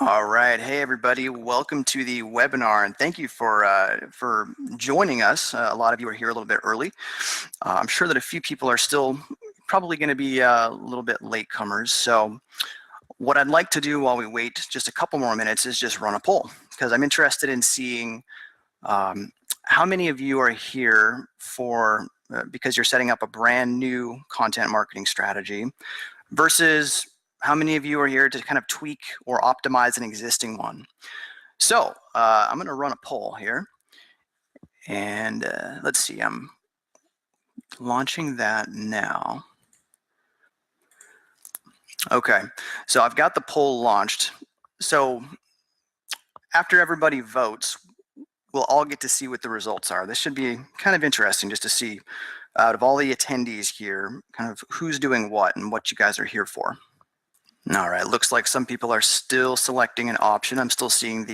All right. Hey, everybody. Welcome to the webinar, and thank you for joining us. A lot of you are here a little bit early. I'm sure that a few people are still probably going to be a little bit latecomers. So what I'd like to do while we wait just a couple more minutes is just run a poll, because I'm interested in seeing how many of you are here for because you're setting up a brand new content marketing strategy versus how many of you are here to kind of tweak or optimize an existing one. So I'm going to run a poll here, and let's see, I'm launching that now. Okay, so I've got the poll launched. So after everybody votes, we'll all get to see what the results are. This should be kind of interesting just to see out of all the attendees here, kind of who's doing what and what you guys are here for. All right, looks like some people are still selecting an option. I'm still seeing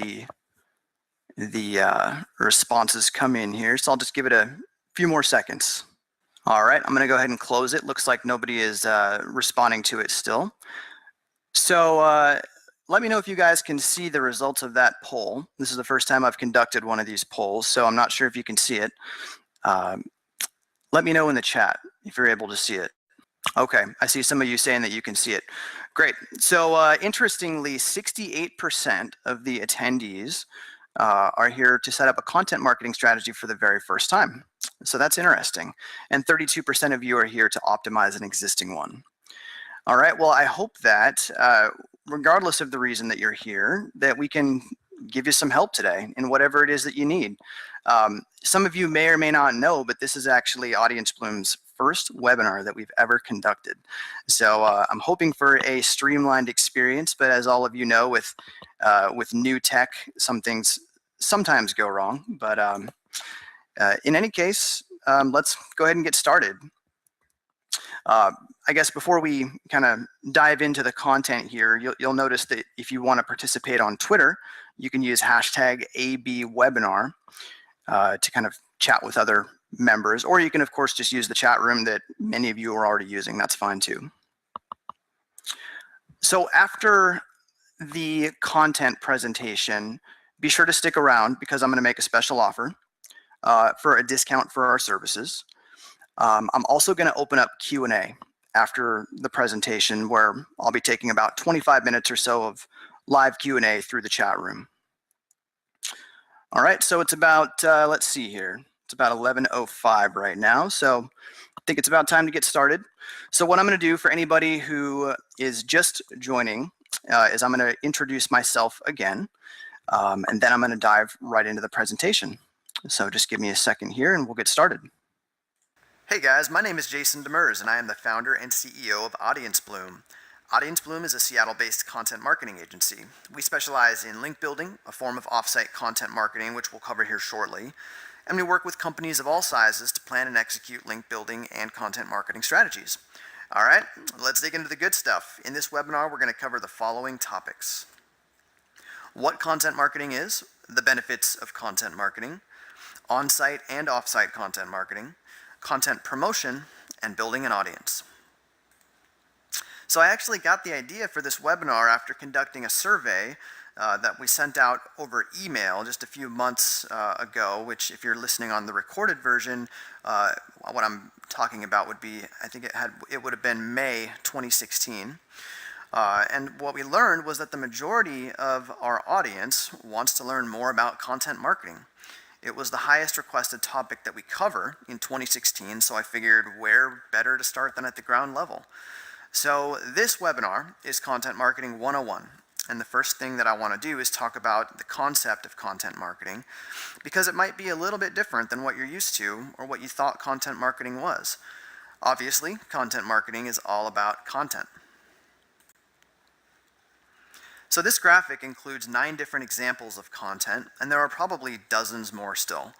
the responses come in here, so I'll just give it a few more seconds. All right, I'm gonna go ahead and close it. Looks like nobody is responding to it still. So let me know if you guys can see the results of that poll. This is the first time I've conducted one of these polls, so I'm not sure if you can see it. Let me know in the chat if you're able to see it. Okay, I see some of you saying that you can see it. Great. So interestingly, 68% of the attendees are here to set up a content marketing strategy for the very first time. So that's interesting. And 32% of you are here to optimize an existing one. All right, well, I hope that regardless of the reason that you're here, that we can give you some help today in whatever it is that you need. Some of you may or may not know, but this is actually AudienceBloom's first webinar that we've ever conducted. So I'm hoping for a streamlined experience, but as all of you know, with new tech, some things sometimes go wrong. But in any case, let's go ahead and get started. I guess before we kind of dive into the content here, you'll notice that if you want to participate on Twitter, you can use hashtag #ABWebinar to kind of chat with other members, or you can of course just use the chat room that many of you are already using. That's fine too. So after the content presentation, be sure to stick around because I'm going to make a special offer for a discount for our services. I'm also going to open up Q&A after the presentation, where I'll be taking about 25 minutes or so of live Q&A through the chat room. All right, so it's about, let's see here, it's about 11:05 right now, so I think it's about time to get started. So what I'm going to do for anybody who is just joining is I'm going to introduce myself again, and then I'm going to dive right into the presentation. So just give me a second here and we'll get started. Hey guys, my name is Jason Demers, and I am the founder and CEO of AudienceBloom. AudienceBloom is a Seattle-based content marketing agency. We specialize in link building, a form of offsite content marketing, which we'll cover here shortly. And we work with companies of all sizes to plan and execute link building and content marketing strategies. All right, let's dig into the good stuff. In this webinar, we're going to cover the following topics: what content marketing is, the benefits of content marketing, on-site and off-site content marketing, content promotion, and building an audience. So I actually got the idea for this webinar after conducting a survey that we sent out over email just a few months ago, which if you're listening on the recorded version, what I'm talking about would be, I think it would have been May 2016. And what we learned was that the majority of our audience wants to learn more about content marketing. It was the highest requested topic that we cover in 2016, so I figured where better to start than at the ground level. So this webinar is Content Marketing 101, and the first thing that I want to do is talk about the concept of content marketing, because it might be a little bit different than what you're used to or what you thought content marketing was. Obviously, content marketing is all about content. So this graphic includes 9 different examples of content, and there are probably dozens more still.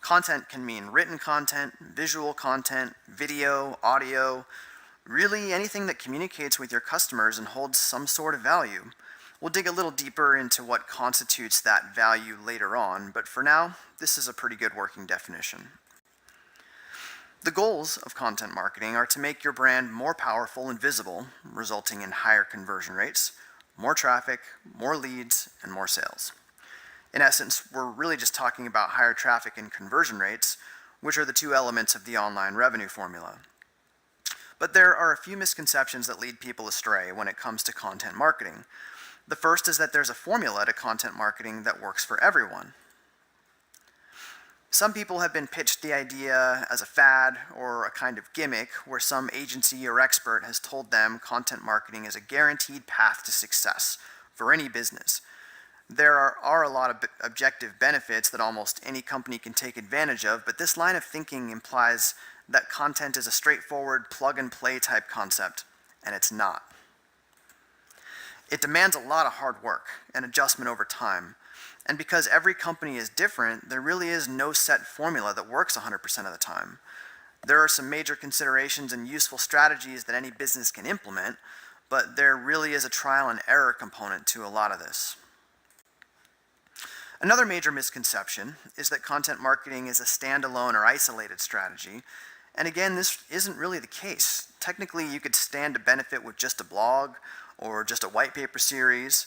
Content can mean written content, visual content, video, audio, really anything that communicates with your customers and holds some sort of value. We'll dig a little deeper into what constitutes that value later on, but for now, this is a pretty good working definition. The goals of content marketing are to make your brand more powerful and visible, resulting in higher conversion rates, more traffic, more leads, and more sales. In essence, we're really just talking about higher traffic and conversion rates, which are the two elements of the online revenue formula. But there are a few misconceptions that lead people astray when it comes to content marketing. The first is that there's a formula to content marketing that works for everyone. Some people have been pitched the idea as a fad or a kind of gimmick where some agency or expert has told them content marketing is a guaranteed path to success for any business. There are a lot of objective benefits that almost any company can take advantage of, but this line of thinking implies that content is a straightforward plug-and-play type concept, and it's not. It demands a lot of hard work and adjustment over time, and because every company is different, there really is no set formula that works 100% of the time. There are some major considerations and useful strategies that any business can implement, but there really is a trial and error component to a lot of this. Another major misconception is that content marketing is a standalone or isolated strategy. And again, this isn't really the case. Technically, you could stand to benefit with just a blog or just a white paper series,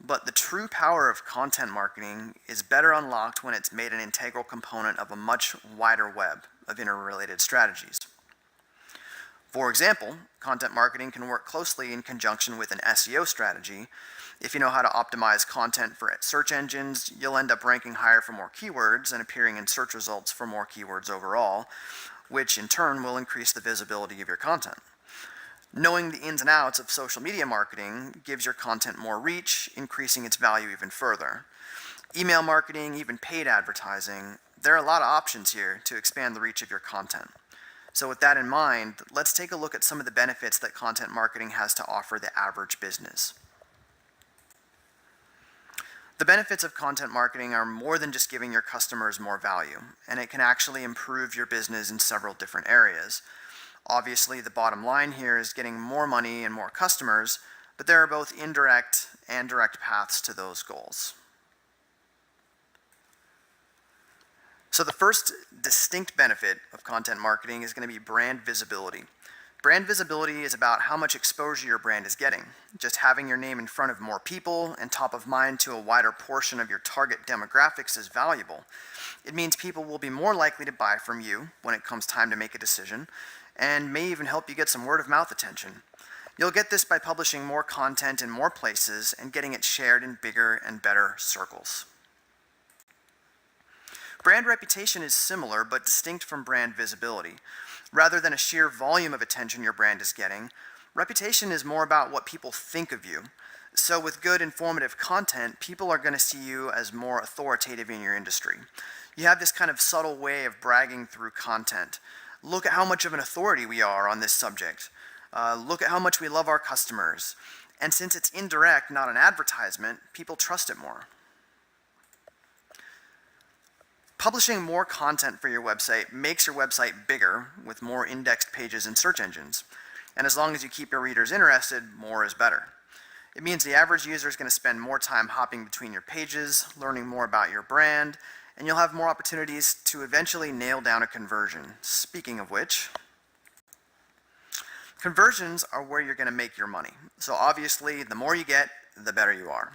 but the true power of content marketing is better unlocked when it's made an integral component of a much wider web of interrelated strategies. For example, content marketing can work closely in conjunction with an SEO strategy. If you know how to optimize content for search engines, you'll end up ranking higher for more keywords and appearing in search results for more keywords overall, which in turn will increase the visibility of your content. Knowing the ins and outs of social media marketing gives your content more reach, increasing its value even further. Email marketing, even paid advertising, there are a lot of options here to expand the reach of your content. So with that in mind, let's take a look at some of the benefits that content marketing has to offer the average business. The benefits of content marketing are more than just giving your customers more value, and it can actually improve your business in several different areas. Obviously, the bottom line here is getting more money and more customers, but there are both indirect and direct paths to those goals. So the first distinct benefit of content marketing is going to be brand visibility. Brand visibility is about how much exposure your brand is getting. Just having your name in front of more people and top of mind to a wider portion of your target demographics is valuable. It means people will be more likely to buy from you when it comes time to make a decision, and may even help you get some word of mouth attention. You'll get this by publishing more content in more places and getting it shared in bigger and better circles. Brand reputation is similar but distinct from brand visibility. Rather than a sheer volume of attention your brand is getting, reputation is more about what people think of you. So with good informative content, people are going to see you as more authoritative in your industry. You have this kind of subtle way of bragging through content. Look at how much of an authority we are on this subject. Look at how much we love our customers. And since it's indirect, not an advertisement, people trust it more. Publishing more content for your website makes your website bigger with more indexed pages in search engines. And as long as you keep your readers interested, more is better. It means the average user is going to spend more time hopping between your pages, learning more about your brand, and you'll have more opportunities to eventually nail down a conversion. Speaking of which, conversions are where you're going to make your money. So obviously, the more you get, the better you are.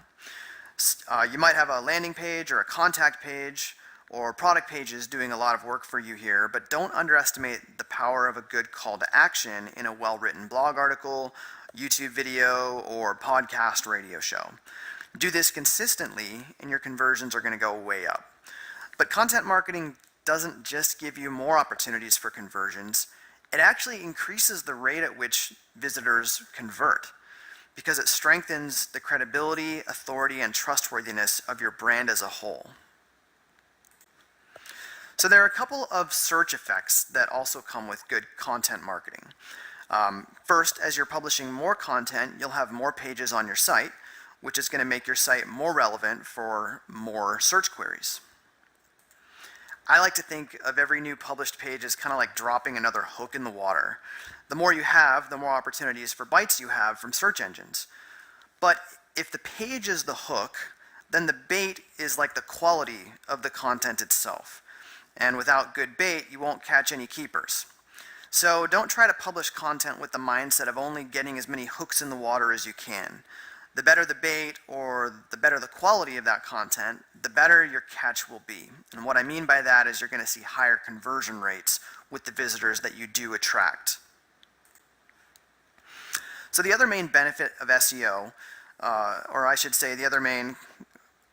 You might have a landing page or a contact page or product pages doing a lot of work for you here, but don't underestimate the power of a good call to action in a well-written blog article, YouTube video, or podcast radio show. Do this consistently and your conversions are going to go way up. But content marketing doesn't just give you more opportunities for conversions, it actually increases the rate at which visitors convert because it strengthens the credibility, authority, and trustworthiness of your brand as a whole. So there are a couple of search effects that also come with good content marketing. First, as you're publishing more content, you'll have more pages on your site, which is going to make your site more relevant for more search queries. I like to think of every new published page as kind of like dropping another hook in the water. The more you have, the more opportunities for bites you have from search engines. But if the page is the hook, then the bait is like the quality of the content itself. And without good bait, you won't catch any keepers. So don't try to publish content with the mindset of only getting as many hooks in the water as you can. The better the bait or the better the quality of that content, the better your catch will be. And what I mean by that is you're going to see higher conversion rates with the visitors that you do attract. So the other main benefit of SEO, or I should say the other main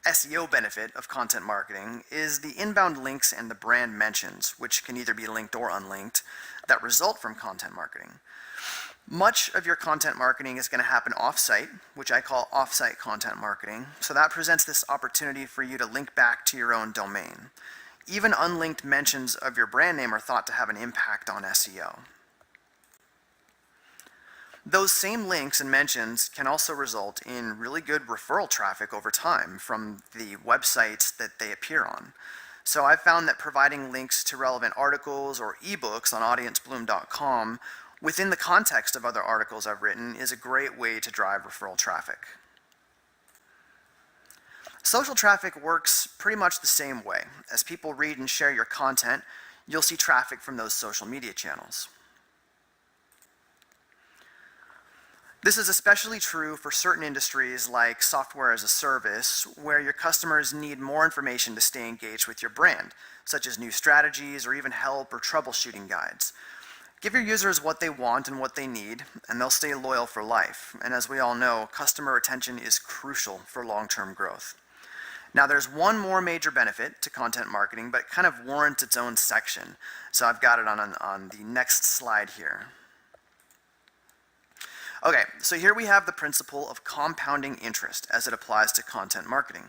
SEO benefit of content marketing, is the inbound links and the brand mentions, which can either be linked or unlinked, that result from content marketing. Much of your content marketing is going to happen off-site, which I call off-site content marketing. So that presents this opportunity for you to link back to your own domain. Even unlinked mentions of your brand name are thought to have an impact on SEO. Those same links and mentions can also result in really good referral traffic over time from the websites that they appear on. So I've found that providing links to relevant articles or ebooks on AudienceBloom.com within the context of other articles I've written is a great way to drive referral traffic. Social traffic works pretty much the same way. As people read and share your content, you'll see traffic from those social media channels. This is especially true for certain industries like software as a service, where your customers need more information to stay engaged with your brand, such as new strategies or even help or troubleshooting guides. Give your users what they want and what they need, and they'll stay loyal for life. And as we all know, customer retention is crucial for long-term growth. Now, there's one more major benefit to content marketing, but it kind of warrants its own section. So I've got it on the next slide here. Okay, so here we have the principle of compounding interest as it applies to content marketing.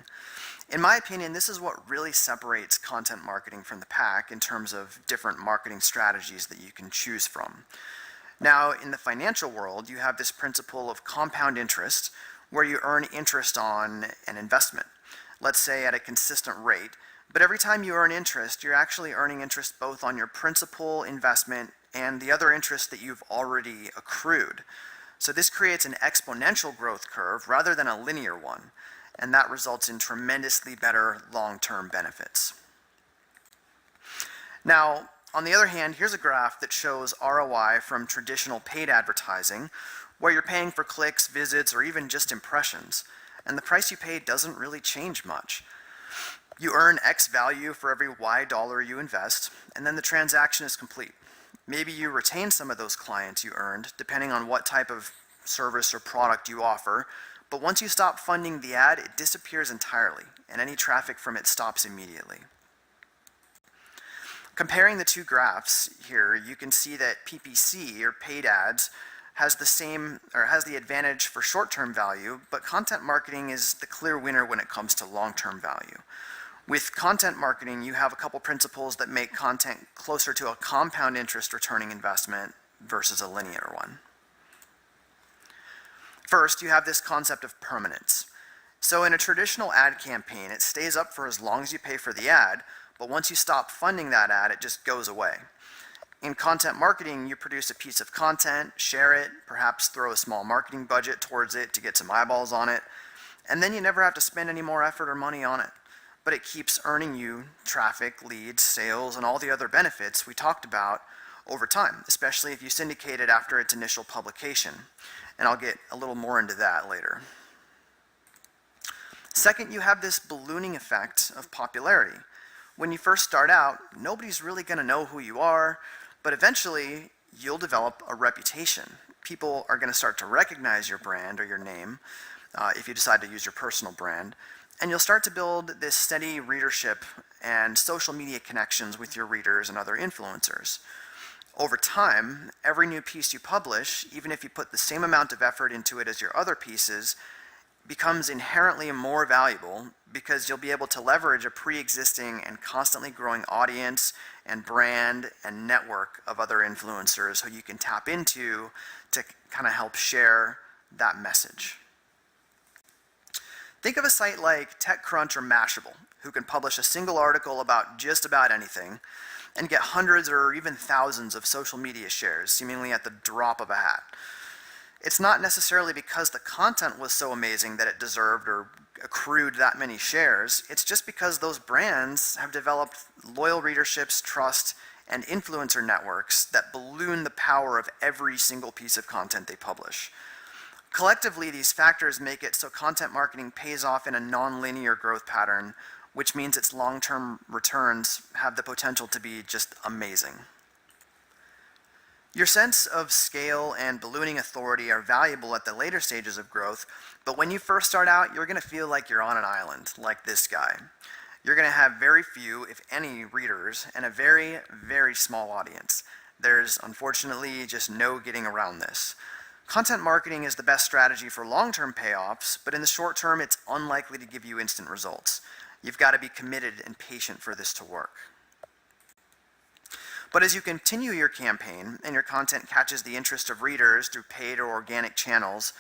In my opinion, this is what really separates content marketing from the pack in terms of different marketing strategies that you can choose from. Now, in the financial world, you have this principle of compound interest where you earn interest on an investment, let's say at a consistent rate, but every time you earn interest, you're actually earning interest both on your principal investment and the other interest that you've already accrued. So this creates an exponential growth curve rather than a linear one, and that results in tremendously better long-term benefits. Now, on the other hand, here's a graph that shows ROI from traditional paid advertising, where you're paying for clicks, visits, or even just impressions, and the price you pay doesn't really change much. You earn X value for every Y dollar you invest, and then the transaction is complete. Maybe you retain some of those clients you earned, depending on what type of service or product you offer, but once you stop funding the ad, it disappears entirely, and any traffic from it stops immediately. Comparing the two graphs here, you can see that PPC, or paid ads, has the advantage for short-term value, but content marketing is the clear winner when it comes to long-term value. With content marketing, you have a couple principles that make content closer to a compound interest returning investment versus a linear one. First, you have this concept of permanence. So in a traditional ad campaign, it stays up for as long as you pay for the ad, but once you stop funding that ad, it just goes away. In content marketing, you produce a piece of content, share it, perhaps throw a small marketing budget towards it to get some eyeballs on it, and then you never have to spend any more effort or money on it. But it keeps earning you traffic, leads, sales, and all the other benefits we talked about over time, especially if you syndicate it after its initial publication. And I'll get a little more into that later. Second, you have this ballooning effect of popularity. When you first start out, nobody's really going to know who you are, but eventually you'll develop a reputation. People are going to start to recognize your brand or your name if you decide to use your personal brand. And you'll start to build this steady readership and social media connections with your readers and other influencers. Over time, every new piece you publish, even if you put the same amount of effort into it as your other pieces, becomes inherently more valuable because you'll be able to leverage a pre-existing and constantly growing audience and brand and network of other influencers who you can tap into to kind of help share that message. Think of a site like TechCrunch or Mashable, who can publish a single article about just about anything and get hundreds or even thousands of social media shares, seemingly at the drop of a hat. It's not necessarily because the content was so amazing that it deserved or accrued that many shares. It's just because those brands have developed loyal readerships, trust, and influencer networks that balloon the power of every single piece of content they publish. Collectively, these factors make it so content marketing pays off in a non-linear growth pattern, which means its long-term returns have the potential to be just amazing. Your sense of scale and ballooning authority are valuable at the later stages of growth, but when you first start out, you're going to feel like you're on an island, like this guy. You're going to have very few, if any, readers and a very, very small audience. There's unfortunately just no getting around this. Content marketing is the best strategy for long-term payoffs, but in the short term, it's unlikely to give you instant results. You've got to be committed and patient for this to work. But as you continue your campaign and your content catches the interest of readers through paid or organic channels,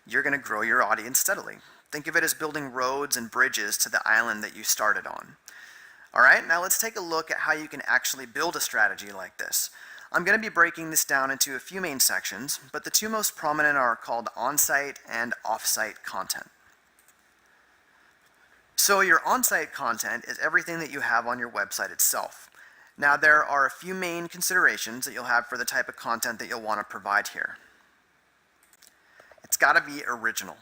you're going to grow your audience steadily. Think of it as building roads and bridges to the island that you started on. All right, now let's take a look at how you can actually build a strategy like this. I'm going to be breaking this down into a few main sections, but the two most prominent are called on-site and off-site content. So your on-site content is everything that you have on your website itself. Now there are a few main considerations that you'll have for the type of content that you'll want to provide here. It's got to be original.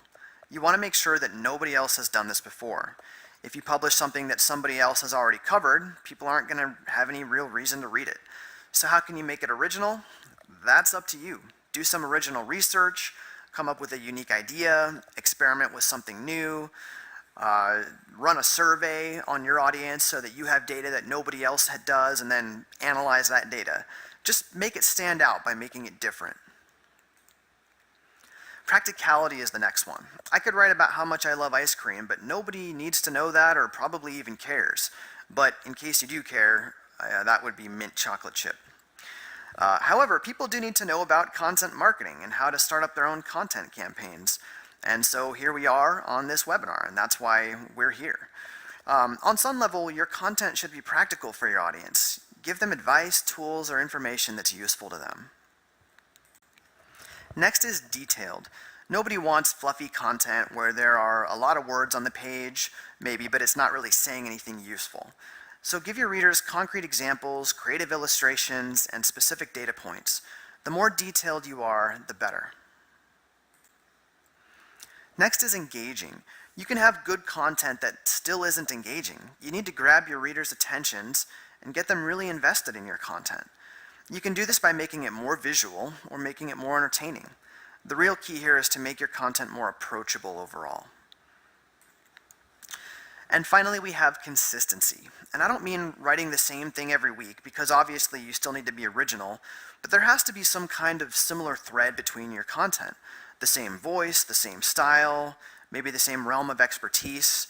You want to make sure that nobody else has done this before. If you publish something that somebody else has already covered, people aren't going to have any real reason to read it. So how can you make it original? That's up to you. Do some original research, come up with a unique idea, experiment with something new, run a survey on your audience so that you have data that nobody else does, and then analyze that data. Just make it stand out by making it different. Practicality is the next one. I could write about how much I love ice cream, but nobody needs to know that or probably even cares. But in case you do care, that would be mint chocolate chip. However, people do need to know about content marketing and how to start up their own content campaigns. And so here we are on this webinar, and that's why we're here. On some level, your content should be practical for your audience. Give them advice, tools, or information that's useful to them. Next is detailed. Nobody wants fluffy content where there are a lot of words on the page, maybe, but it's not really saying anything useful. So give your readers concrete examples, creative illustrations, and specific data points. The more detailed you are, the better. Next is engaging. You can have good content that still isn't engaging. You need to grab your readers' attentions and get them really invested in your content. You can do this by making it more visual or making it more entertaining. The real key here is to make your content more approachable overall. And finally, we have consistency. And I don't mean writing the same thing every week, because obviously you still need to be original, but there has to be some kind of similar thread between your content. The same voice, the same style, maybe the same realm of expertise.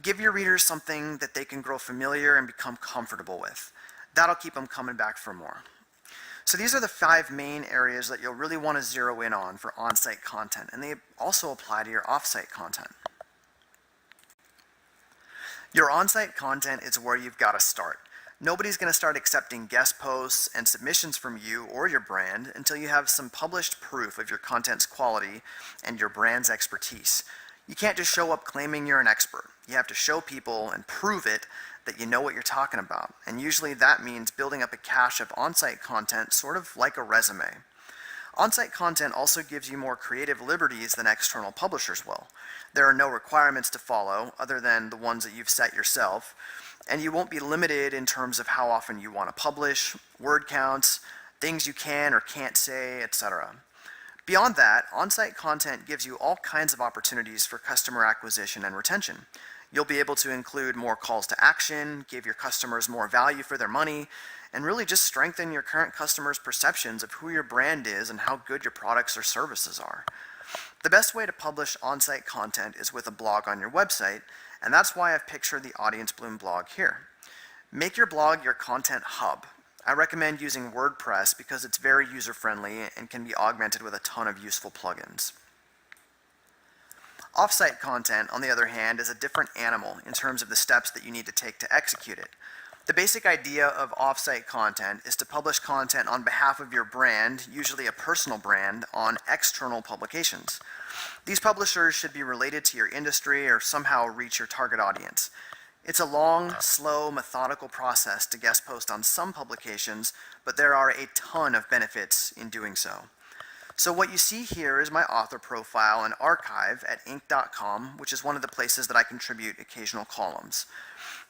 Give your readers something that they can grow familiar and become comfortable with. That'll keep them coming back for more. So these are the 5 main areas that you'll really want to zero in on for on-site content, and they also apply to your off-site content. Your on-site content is where you've got to start. Nobody's going to start accepting guest posts and submissions from you or your brand until you have some published proof of your content's quality and your brand's expertise. You can't just show up claiming you're an expert. You have to show people and prove it that you know what you're talking about. And usually that means building up a cache of on-site content, sort of like a resume. On-site content also gives you more creative liberties than external publishers will. There are no requirements to follow other than the ones that you've set yourself, and you won't be limited in terms of how often you want to publish, word counts, things you can or can't say, etc. Beyond that, on-site content gives you all kinds of opportunities for customer acquisition and retention. You'll be able to include more calls to action, give your customers more value for their money, and really just strengthen your current customers' perceptions of who your brand is and how good your products or services are. The best way to publish on-site content is with a blog on your website, and that's why I've pictured the AudienceBloom blog here. Make your blog your content hub. I recommend using WordPress because it's very user-friendly and can be augmented with a ton of useful plugins. Off-site content, on the other hand, is a different animal in terms of the steps that you need to take to execute it. The basic idea of off-site content is to publish content on behalf of your brand, usually a personal brand, on external publications. These publishers should be related to your industry or somehow reach your target audience. It's a long, slow, methodical process to guest post on some publications, but there are a ton of benefits in doing so. So what you see here is my author profile and archive at inc.com, which is one of the places that I contribute occasional columns.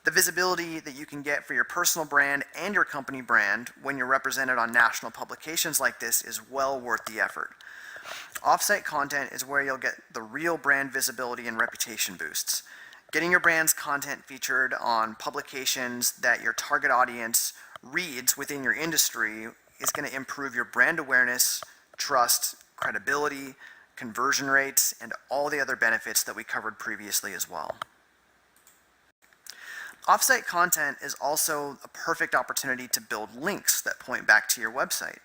The visibility that you can get for your personal brand and your company brand when you're represented on national publications like this is well worth the effort. Offsite content is where you'll get the real brand visibility and reputation boosts. Getting your brand's content featured on publications that your target audience reads within your industry is going to improve your brand awareness, trust, credibility, conversion rates, and all the other benefits that we covered previously as well. Offsite content is also a perfect opportunity to build links that point back to your website.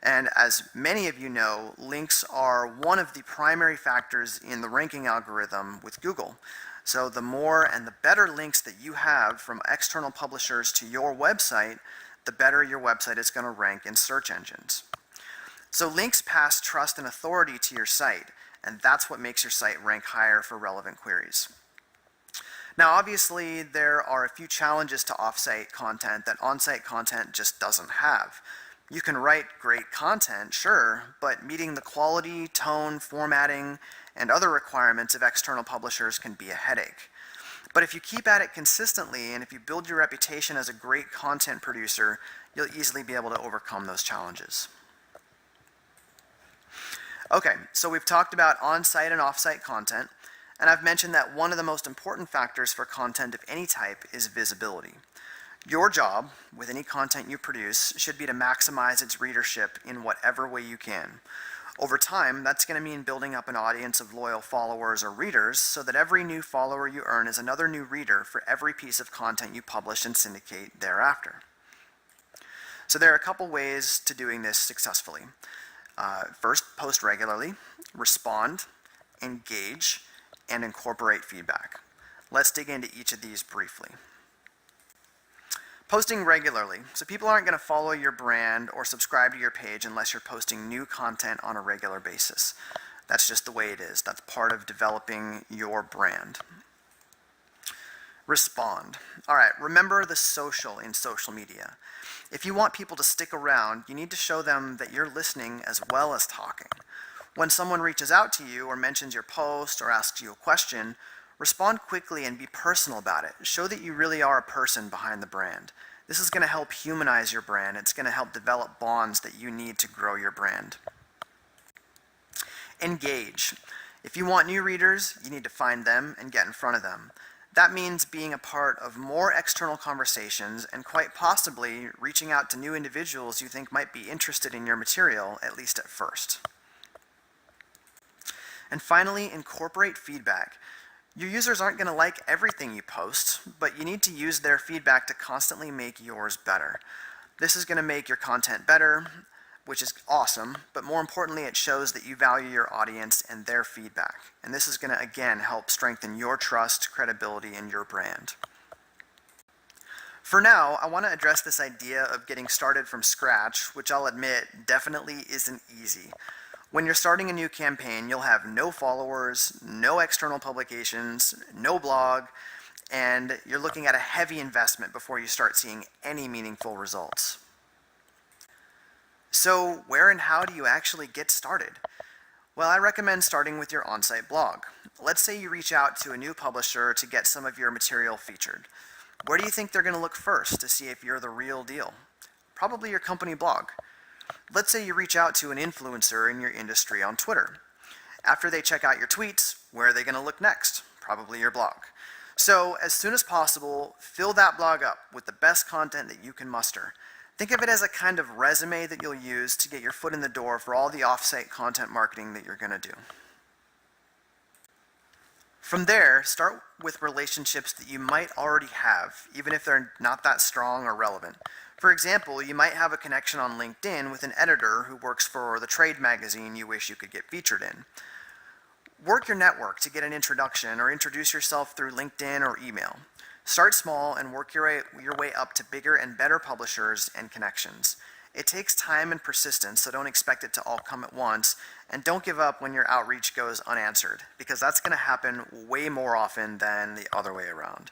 And as many of you know, links are one of the primary factors in the ranking algorithm with Google. So the more and the better links that you have from external publishers to your website, the better your website is going to rank in search engines. So links pass trust and authority to your site, and that's what makes your site rank higher for relevant queries. Now, obviously, there are a few challenges to offsite content that onsite content just doesn't have. You can write great content, sure, but meeting the quality, tone, formatting, and other requirements of external publishers can be a headache. But if you keep at it consistently, and if you build your reputation as a great content producer, you'll easily be able to overcome those challenges. Okay, so we've talked about on-site and off-site content, and I've mentioned that one of the most important factors for content of any type is visibility. Your job, with any content you produce, should be to maximize its readership in whatever way you can. Over time, that's going to mean building up an audience of loyal followers or readers so that every new follower you earn is another new reader for every piece of content you publish and syndicate thereafter. So there are a couple ways to doing this successfully. First, post regularly, respond, engage, and incorporate feedback. Let's dig into each of these briefly. Posting regularly. So people aren't going to follow your brand or subscribe to your page unless you're posting new content on a regular basis. That's just the way it is. That's part of developing your brand. Respond. All right, remember the social in social media. If you want people to stick around, you need to show them that you're listening as well as talking. When someone reaches out to you or mentions your post or asks you a question, respond quickly and be personal about it. Show that you really are a person behind the brand. This is going to help humanize your brand. It's going to help develop bonds that you need to grow your brand. Engage. If you want new readers, you need to find them and get in front of them. That means being a part of more external conversations and quite possibly reaching out to new individuals you think might be interested in your material, at least at first. And finally, incorporate feedback. Your users aren't going to like everything you post, but you need to use their feedback to constantly make yours better. This is going to make your content better, which is awesome, but more importantly, it shows that you value your audience and their feedback. And this is going to, again, help strengthen your trust, credibility, and your brand. For now, I want to address this idea of getting started from scratch, which I'll admit definitely isn't easy. When you're starting a new campaign, you'll have no followers, no external publications, no blog, and you're looking at a heavy investment before you start seeing any meaningful results. So where and how do you actually get started? Well, I recommend starting with your on-site blog. Let's say you reach out to a new publisher to get some of your material featured. Where do you think they're going to look first to see if you're the real deal? Probably your company blog. Let's say you reach out to an influencer in your industry on Twitter. After they check out your tweets, where are they going to look next? Probably your blog. So as soon as possible, fill that blog up with the best content that you can muster. Think of it as a kind of resume that you'll use to get your foot in the door for all the off-site content marketing that you're going to do. From there, start with relationships that you might already have, even if they're not that strong or relevant. For example, you might have a connection on LinkedIn with an editor who works for the trade magazine you wish you could get featured in. Work your network to get an introduction or introduce yourself through LinkedIn or email. Start small and work your way up to bigger and better publishers and connections. It takes time and persistence, so don't expect it to all come at once, and don't give up when your outreach goes unanswered, because that's going to happen way more often than the other way around.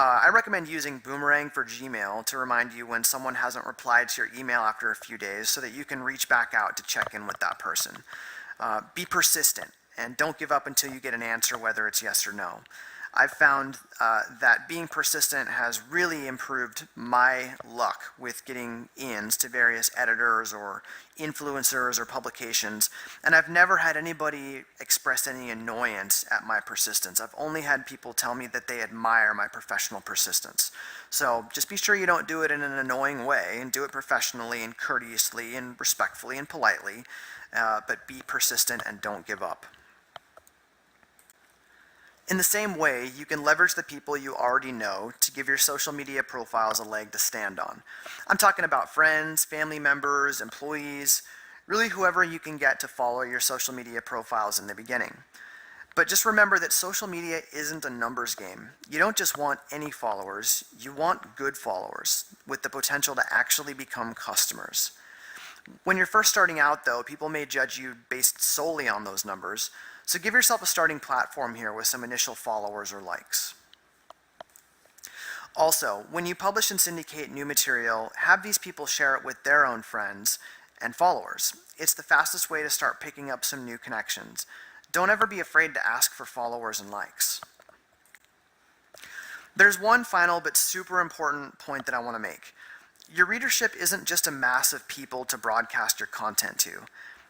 I recommend using Boomerang for Gmail to remind you when someone hasn't replied to your email after a few days so that you can reach back out to check in with that person. Be persistent and don't give up until you get an answer, whether it's yes or no. I've found that being persistent has really improved my luck with getting ins to various editors or influencers or publications, and I've never had anybody express any annoyance at my persistence. I've only had people tell me that they admire my professional persistence. So just be sure you don't do it in an annoying way, and do it professionally and courteously and respectfully and politely, but be persistent and don't give up. In the same way, you can leverage the people you already know to give your social media profiles a leg to stand on. I'm talking about friends, family members, employees, really whoever you can get to follow your social media profiles in the beginning. But just remember that social media isn't a numbers game. You don't just want any followers, you want good followers with the potential to actually become customers. When you're first starting out though, people may judge you based solely on those numbers. So give yourself a starting platform here with some initial followers or likes. Also, when you publish and syndicate new material, have these people share it with their own friends and followers. It's the fastest way to start picking up some new connections. Don't ever be afraid to ask for followers and likes. There's one final but super important point that I want to make. Your readership isn't just a mass of people to broadcast your content to.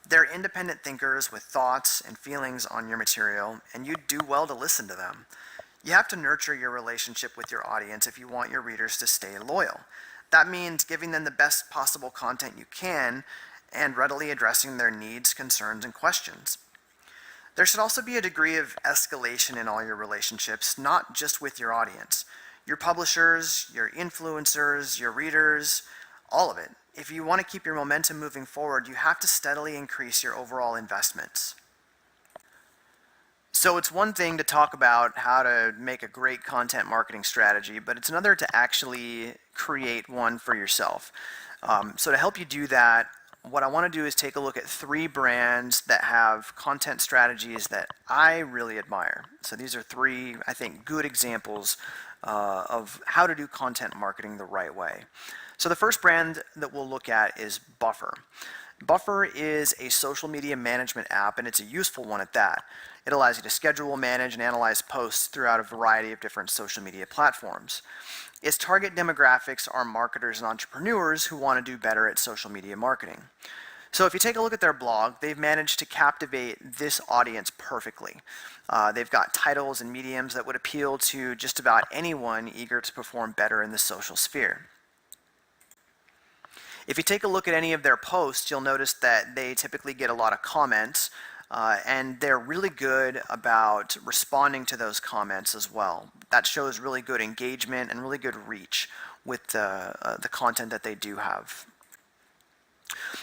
They're independent thinkers with thoughts and feelings on your material, and you'd do well to listen to them. You have to nurture your relationship with your audience if you want your readers to stay loyal. That means giving them the best possible content you can and readily addressing their needs, concerns, and questions. There should also be a degree of escalation in all your relationships, not just with your audience. Your publishers, your influencers, your readers, all of it. If you want to keep your momentum moving forward, you have to steadily increase your overall investments. So it's one thing to talk about how to make a great content marketing strategy, but it's another to actually create one for yourself. So to help you do that, what I want to do is take a look at 3 brands that have content strategies that I really admire. So these are 3, I think, good examples of how to do content marketing the right way. So the first brand that we'll look at is Buffer. Buffer is a social media management app, and it's a useful one at that. It allows you to schedule, manage, and analyze posts throughout a variety of different social media platforms. Its target demographics are marketers and entrepreneurs who want to do better at social media marketing. So if you take a look at their blog, they've managed to captivate this audience perfectly. They've got titles and mediums that would appeal to just about anyone eager to perform better in the social sphere. If you take a look at any of their posts, you'll notice that they typically get a lot of comments, and they're really good about responding to those comments as well. That shows really good engagement and really good reach with the content that they do have.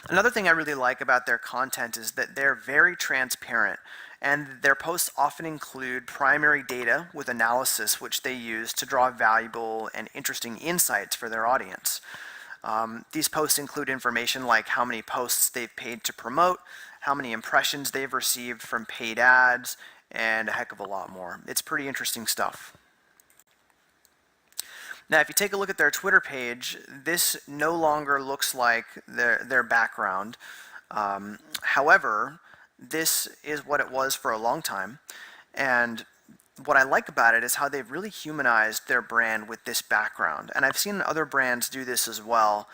Another thing I really like about their content is that they're very transparent, and their posts often include primary data with analysis which they use to draw valuable and interesting insights for their audience. These posts include information like how many posts they've paid to promote, how many impressions they've received from paid ads, and a heck of a lot more. It's pretty interesting stuff. Now, if you take a look at their Twitter page, this no longer looks like their background. However, this is what it was for a long time. And what I like about it is how they've really humanized their brand with this background. And I've seen other brands do this as well.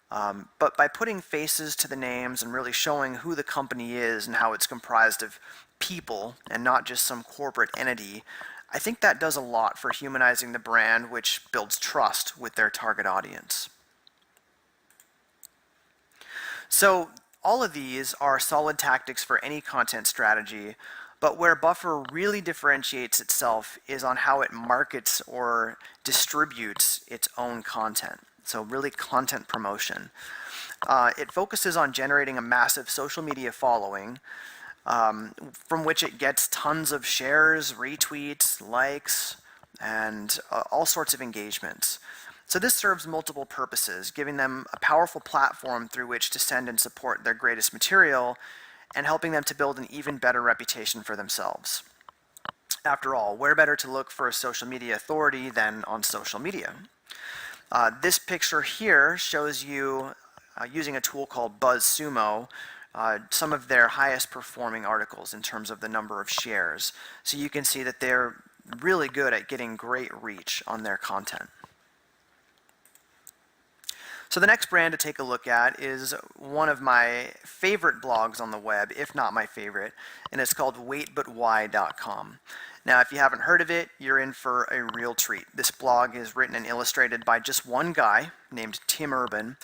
But by putting faces to the names and really showing who the company is and how it's comprised of people and not just some corporate entity, I think that does a lot for humanizing the brand, which builds trust with their target audience. So all of these are solid tactics for any content strategy, but where Buffer really differentiates itself is on how it markets or distributes its own content. So really content promotion. It focuses on generating a massive social media following, from which it gets tons of shares, retweets, likes, and all sorts of engagements. So this serves multiple purposes, giving them a powerful platform through which to send and support their greatest material, and helping them to build an even better reputation for themselves. After all, where better to look for a social media authority than on social media? This picture here shows you, using a tool called BuzzSumo, some of their highest performing articles in terms of the number of shares. So you can see that they're really good at getting great reach on their content. So the next brand to take a look at is one of my favorite blogs on the web, if not my favorite, and it's called waitbutwhy.com. Now, if you haven't heard of it, you're in for a real treat. This blog is written and illustrated by just one guy named Tim Urban,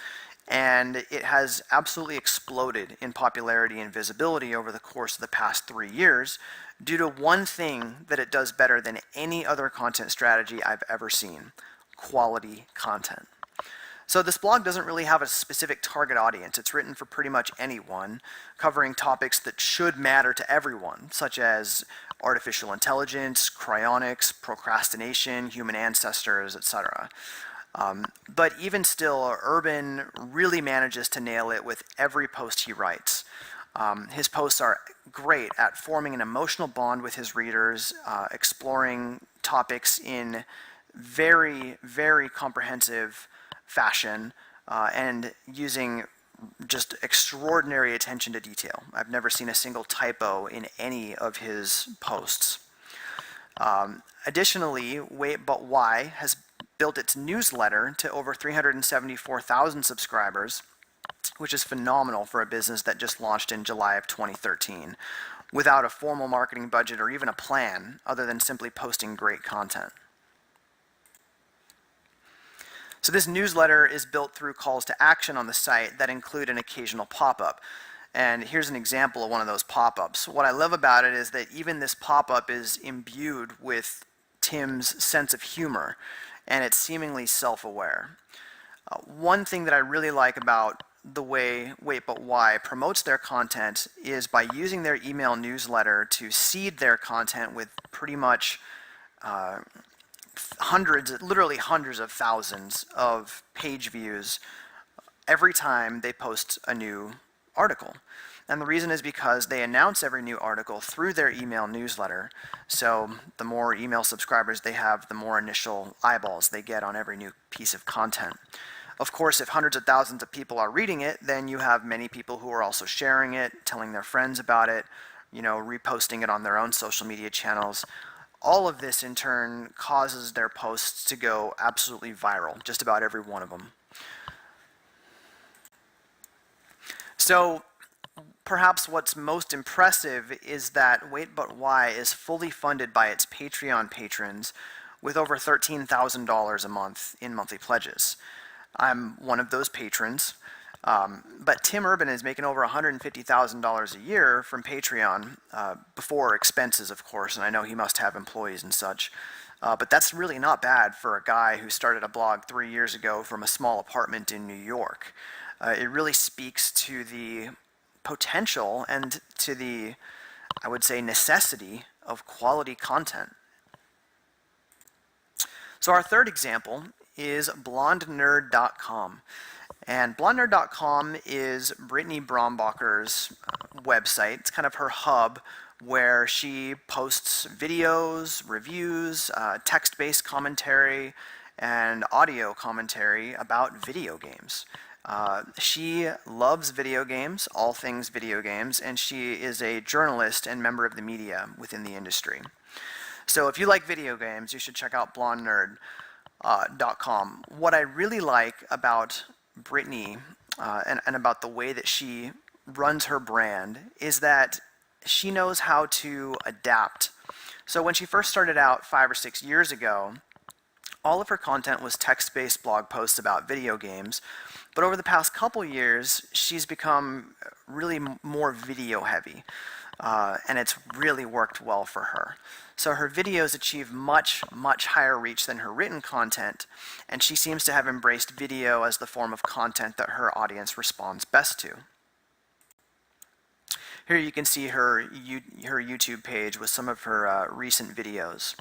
and it has absolutely exploded in popularity and visibility over the course of the past 3 years due to one thing that it does better than any other content strategy I've ever seen: quality content. So this blog doesn't really have a specific target audience. It's written for pretty much anyone, covering topics that should matter to everyone, such as artificial intelligence, cryonics, procrastination, human ancestors, etc. But even still, Urban really manages to nail it with every post he writes. His posts are great at forming an emotional bond with his readers, exploring topics in very, very comprehensive fashion, and using just extraordinary attention to detail. I've never seen a single typo in any of his posts. Additionally, Wait But Why has built its newsletter to over 374,000 subscribers, which is phenomenal for a business that just launched in July of 2013, without a formal marketing budget or even a plan other than simply posting great content. So this newsletter is built through calls to action on the site that include an occasional pop-up. And here's an example of one of those pop-ups. What I love about it is that even this pop-up is imbued with Tim's sense of humor, and it's seemingly self-aware. One thing that I really like about the way Wait But Why promotes their content is by using their email newsletter to seed their content with pretty much literally hundreds of thousands of page views every time they post a new article. And the reason is because they announce every new article through their email newsletter. So the more email subscribers they have, the more initial eyeballs they get on every new piece of content. Of course, if hundreds of thousands of people are reading it, then you have many people who are also sharing it, telling their friends about it, reposting it on their own social media channels. All of this in turn causes their posts to go absolutely viral, just about every one of them. So perhaps what's most impressive is that Wait But Why is fully funded by its Patreon patrons with over $13,000 a month in monthly pledges. I'm one of those patrons. But Tim Urban is making over $150,000 a year from Patreon, before expenses, of course, and I know he must have employees and such. But that's really not bad for a guy who started a blog 3 years ago from a small apartment in New York. It really speaks to the potential and to the, I would say, necessity of quality content. So our third example is blondenerd.com. And blondenerd.com is Brittany Brombacher's website. It's kind of her hub where she posts videos, reviews, text-based commentary, and audio commentary about video games. She loves video games, all things video games, and she is a journalist and member of the media within the industry. So if you like video games, you should check out blondenerd.com. What I really like about Brittany and about the way that she runs her brand is that she knows how to adapt. So when she first started out 5 or 6 years ago, all of her content was text-based blog posts about video games, but over the past couple years, she's become really more video heavy, and it's really worked well for her. So her videos achieve much, much higher reach than her written content, and she seems to have embraced video as the form of content that her audience responds best to. Here you can see her YouTube page with some of her recent videos.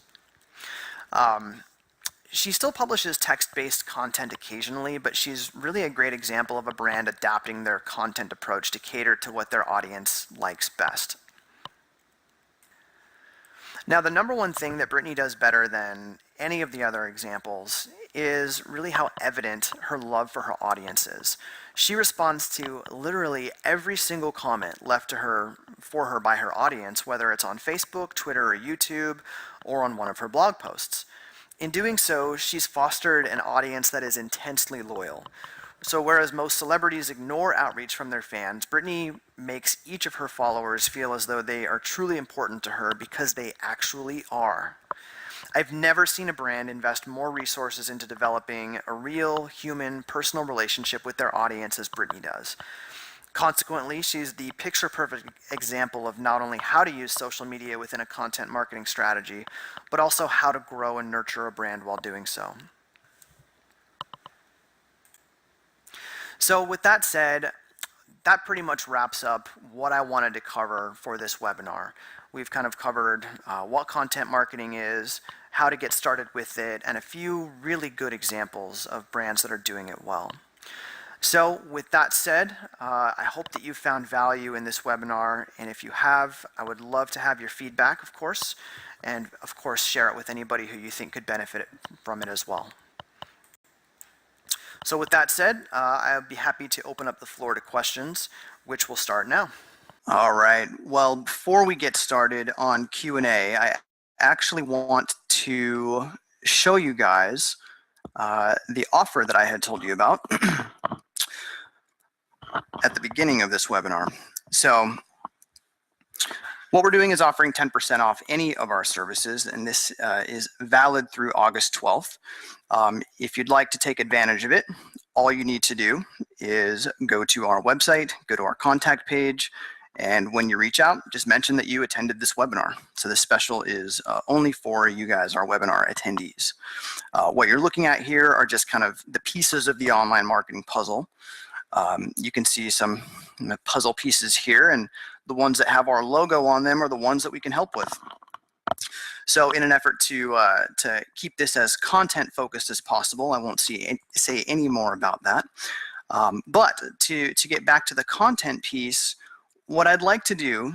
She still publishes text-based content occasionally, but she's really a great example of a brand adapting their content approach to cater to what their audience likes best. Now, the number one thing that Brittany does better than any of the other examples is really how evident her love for her audience is. She responds to literally every single comment left to her for her by her audience, whether it's on Facebook, Twitter, or YouTube, or on one of her blog posts. In doing so, she's fostered an audience that is intensely loyal. So whereas most celebrities ignore outreach from their fans, Brittany makes each of her followers feel as though they are truly important to her because they actually are. I've never seen a brand invest more resources into developing a real, human, personal relationship with their audience as Brittany does. Consequently, she's the picture-perfect example of not only how to use social media within a content marketing strategy, but also how to grow and nurture a brand while doing so. So with that said, that pretty much wraps up what I wanted to cover for this webinar. We've kind of covered what content marketing is, how to get started with it, and a few really good examples of brands that are doing it well. So with that said, I hope that you found value in this webinar, and if you have, I would love to have your feedback, of course, and of course share it with anybody who you think could benefit from it as well. So with that said, I'll be happy to open up the floor to questions, which will start now. All right. Well, before we get started on Q&A, I actually want to show you guys the offer that I had told you about at the beginning of this webinar. So what we're doing is offering 10% off any of our services, and this is valid through August 12th. If you'd like to take advantage of it, all you need to do is go to our website, go to our contact page, and when you reach out, just mention that you attended this webinar. So this special is only for you guys, our webinar attendees. What you're looking at here are just kind of the pieces of the online marketing puzzle. You can see some puzzle pieces here, and the ones that have our logo on them are the ones that we can help with. So in an effort to keep this as content focused as possible, I won't say any more about that. But to get back to the content piece, what I'd like to do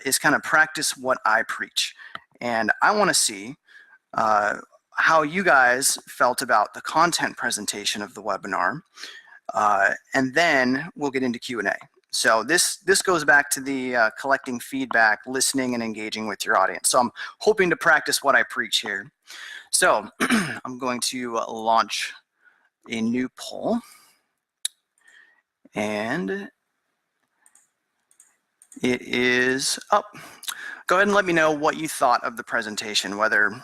is kind of practice what I preach. And I want to see how you guys felt about the content presentation of the webinar. And then we'll get into Q&A. So this goes back to the collecting feedback, listening, and engaging with your audience. So I'm hoping to practice what I preach here. So I'm going to launch a new poll. And it is up. Go ahead and let me know what you thought of the presentation,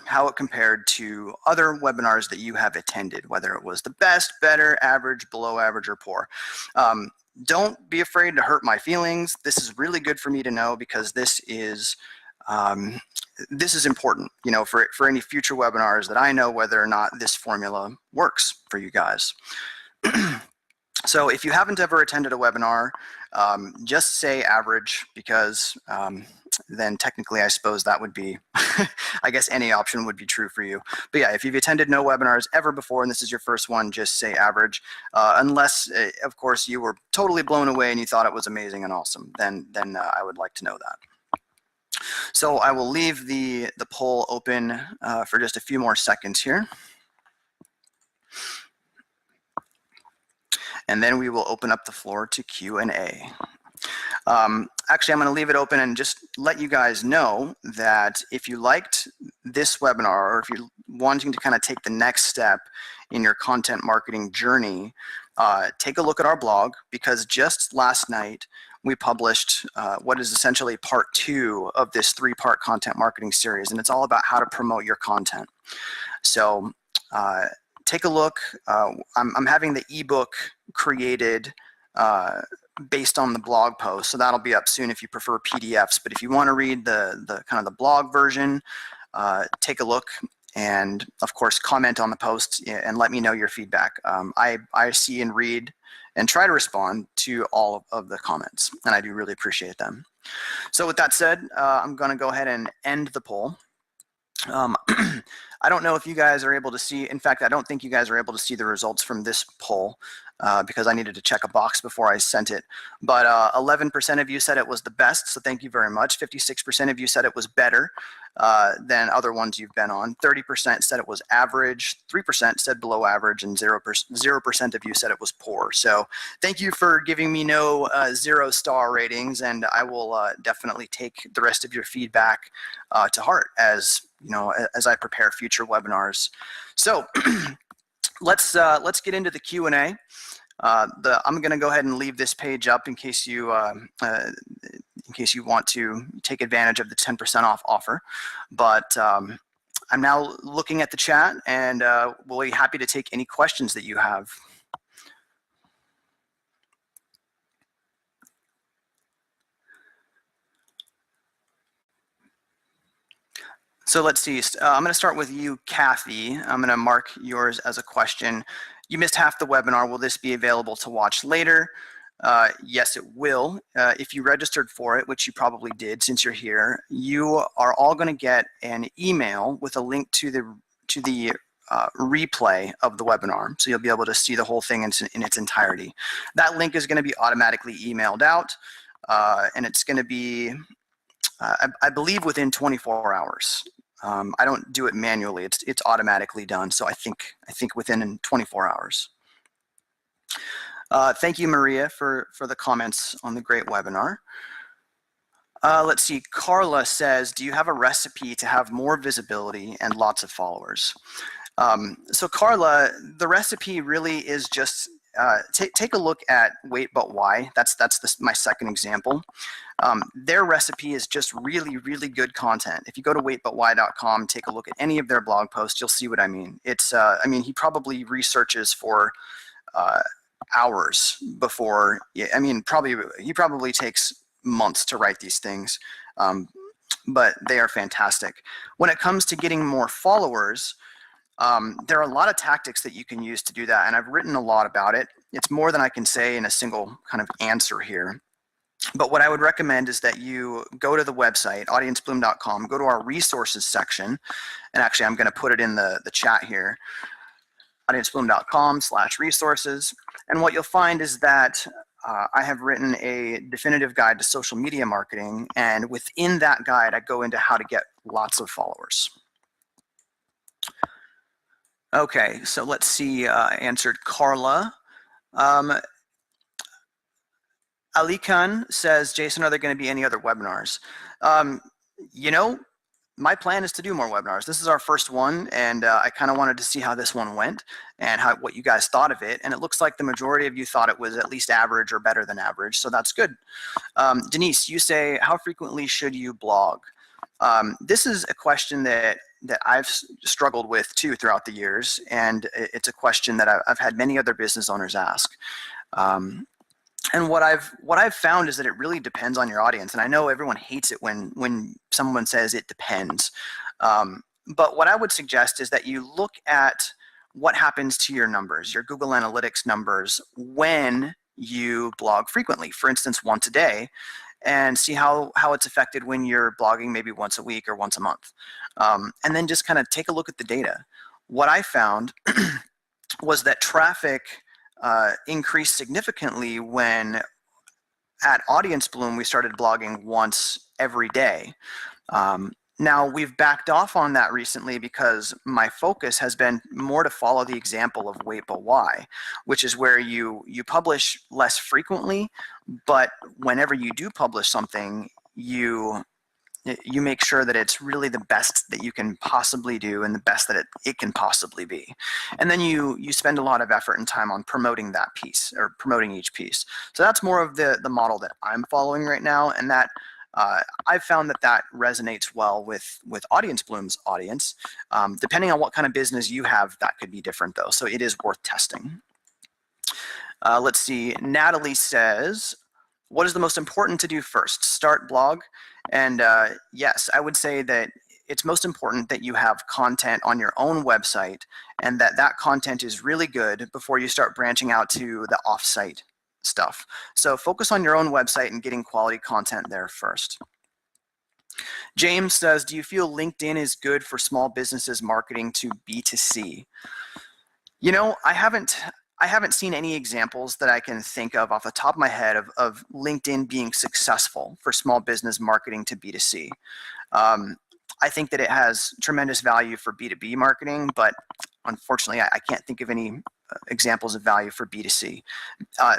how it compared to other webinars that you have attended, whether it was the best, better, average, below average, or poor. Don't be afraid to hurt my feelings. This is really good for me to know because this is important, you know, for any future webinars that I know whether or not this formula works for you guys. So if you haven't ever attended a webinar, just say average because then technically I suppose that would be, I guess any option would be true for you. But yeah, if you've attended no webinars ever before and this is your first one, just say average. Unless, of course, you were totally blown away and you thought it was amazing and awesome, then I would like to know that. So I will leave the poll open for just a few more seconds here. And then we will open up the floor to Q&A. Actually, I'm going to leave it open and just let you guys know that if you liked this webinar or if you're wanting to kind of take the next step in your content marketing journey, take a look at our blog because just last night we published what is essentially part 2 of this 3-part content marketing series, and it's all about how to promote your content. So take a look. I'm having the ebook created based on the blog post, so that'll be up soon if you prefer PDFs. But if you want to read the kind of the blog version, take a look and of course comment on the post and let me know your feedback. I see and read and try to respond to all of the comments, and I do really appreciate them. So with that said, I'm going to go ahead and end the poll. I don't know if you guys are able to see, in fact, I don't think you guys are able to see the results from this poll because I needed to check a box before I sent it. But 11% of you said it was the best, so thank you very much. 56% of you said it was better than other ones you've been on. 30% said it was average, 3% said below average, and 0% of you said it was poor. So thank you for giving me no 0-star ratings, and I will definitely take the rest of your feedback to heart as as I prepare future webinars. So let's get into the Q&A. I'm going to go ahead and leave this page up in case you want to take advantage of the 10% off offer. But I'm now looking at the chat, and we'll be happy to take any questions that you have. So let's see. I'm going to start with you, Kathy. I'm going to mark yours as a question. You missed half the webinar. Will this be available to watch later? Yes, it will. If you registered for it, which you probably did since you're here, you are all going to get an email with a link to the replay of the webinar. So you'll be able to see the whole thing in its entirety. That link is going to be automatically emailed out, and it's going to be, I believe, within 24 hours. I don't do it manually. It's automatically done. So I think within 24 hours. Thank you, Maria, for the comments on the great webinar. Let's see. Carla says, do you have a recipe to have more visibility and lots of followers? So Carla, the recipe really is just take a look at Wait But Why. That's my second example. Their recipe is just really, really good content. If you go to waitbutwhy.com, take a look at any of their blog posts, you'll see what I mean. It's, I mean, he probably researches for hours before. I mean, he probably takes months to write these things, but they are fantastic. When it comes to getting more followers, there are a lot of tactics that you can use to do that, and I've written a lot about it. It's more than I can say in a single kind of answer here. But what I would recommend is that you go to the website, AudienceBloom.com, go to our resources section, and actually I'm going to put it in the chat here, AudienceBloom.com/resources, and what you'll find is that I have written a definitive guide to social media marketing, and within that guide I go into how to get lots of followers. Okay, so let's see, answered Carla. Ali Khan says, Jason, are there going to be any other webinars? You know, my plan is to do more webinars. This is our first one, and I kind of wanted to see how this one went and what you guys thought of it. And it looks like the majority of you thought it was at least average or better than average, so that's good. Denise, you say, how frequently should you blog? This is a question that I've struggled with too throughout the years, and it's a question that I've had many other business owners ask. And what I've found is that it really depends on your audience. And I know everyone hates it when someone says it depends. But what I would suggest is that you look at what happens to your numbers, your Google Analytics numbers, when you blog frequently, for instance, once a day, and see how it's affected when you're blogging maybe once a week or once a month. And then just kind of take a look at the data. What I found was that traffic increased significantly when at AudienceBloom we started blogging once every day. Now we've backed off on that recently because my focus has been more to follow the example of Wait But Why, which is where you publish less frequently, but whenever you do publish something, you make sure that it's really the best that you can possibly do and the best that it can possibly be. And then you spend a lot of effort and time on promoting that piece or promoting each piece. So that's more of the model that I'm following right now, and that I've found that resonates well with AudienceBloom's audience. Depending on what kind of business you have, that could be different though, so it is worth testing. Let's see, Natalie says, what is the most important to do first? Start blog? And yes, I would say that it's most important that you have content on your own website and that content is really good before you start branching out to the off-site stuff. So focus on your own website and getting quality content there first. James says, do you feel LinkedIn is good for small businesses marketing to B2C? You know, I haven't seen any examples that I can think of off the top of my head of LinkedIn being successful for small business marketing to B2C. I think that it has tremendous value for B2B marketing, but unfortunately, I can't think of any examples of value for B2C.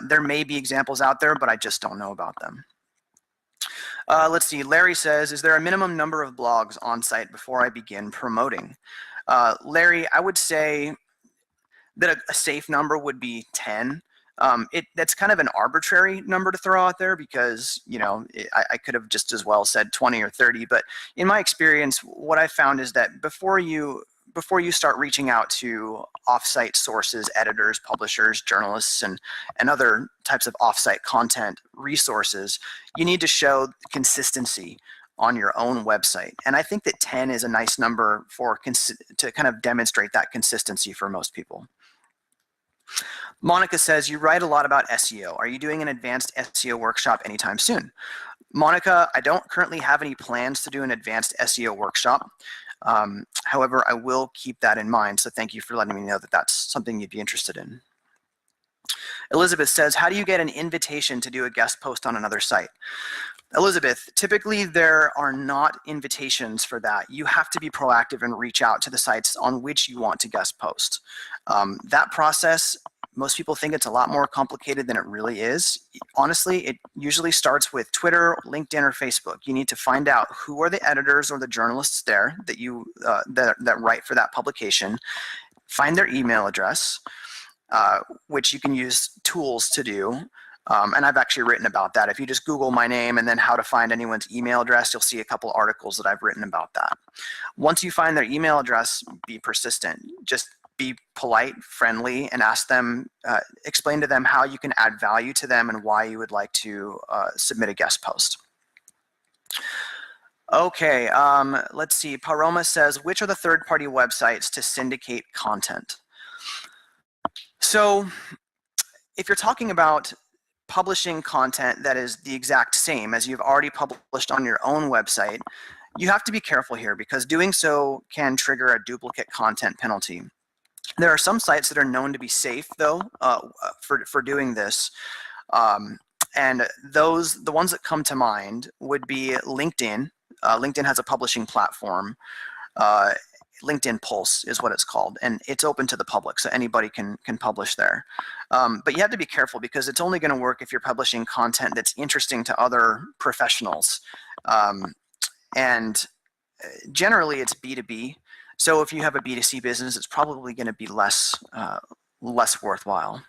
There may be examples out there, but I just don't know about them. Let's see, Larry says, is there a minimum number of blogs on site before I begin promoting? Larry, I would say that a safe number would be 10. That's kind of an arbitrary number to throw out there because, you know, I could have just as well said 20 or 30, but in my experience, what I found is that before you start reaching out to offsite sources, editors, publishers, journalists, and other types of offsite content resources, you need to show consistency on your own website. And I think that 10 is a nice number to kind of demonstrate that consistency for most people. Monica says, you write a lot about SEO. Are you doing an advanced SEO workshop anytime soon? Monica, I don't currently have any plans to do an advanced SEO workshop. However, I will keep that in mind. So thank you for letting me know that that's something you'd be interested in. Elizabeth says, how do you get an invitation to do a guest post on another site? Elizabeth, typically there are not invitations for that. You have to be proactive and reach out to the sites on which you want to guest post. That process, most people think it's a lot more complicated than it really is. Honestly, it usually starts with Twitter, LinkedIn, or Facebook. You need to find out who are the editors or the journalists there that that write for that publication. Find their email address, which you can use tools to do. And I've actually written about that. If you just Google my name and then how to find anyone's email address, you'll see a couple articles that I've written about that. Once you find their email address, be persistent. Just be polite, friendly, and ask them, explain to them how you can add value to them and why you would like to submit a guest post. Okay, let's see. Paroma says, which are the third-party websites to syndicate content? So if you're talking about publishing content that is the exact same as you've already published on your own website, you have to be careful here because doing so can trigger a duplicate content penalty. There are some sites that are known to be safe, though, for doing this. And the ones that come to mind would be LinkedIn. LinkedIn has a publishing platform. LinkedIn Pulse is what it's called, and it's open to the public, so anybody can publish there. But you have to be careful because it's only going to work if you're publishing content that's interesting to other professionals. And generally, it's B2B. So if you have a B2C business, it's probably going to be less worthwhile.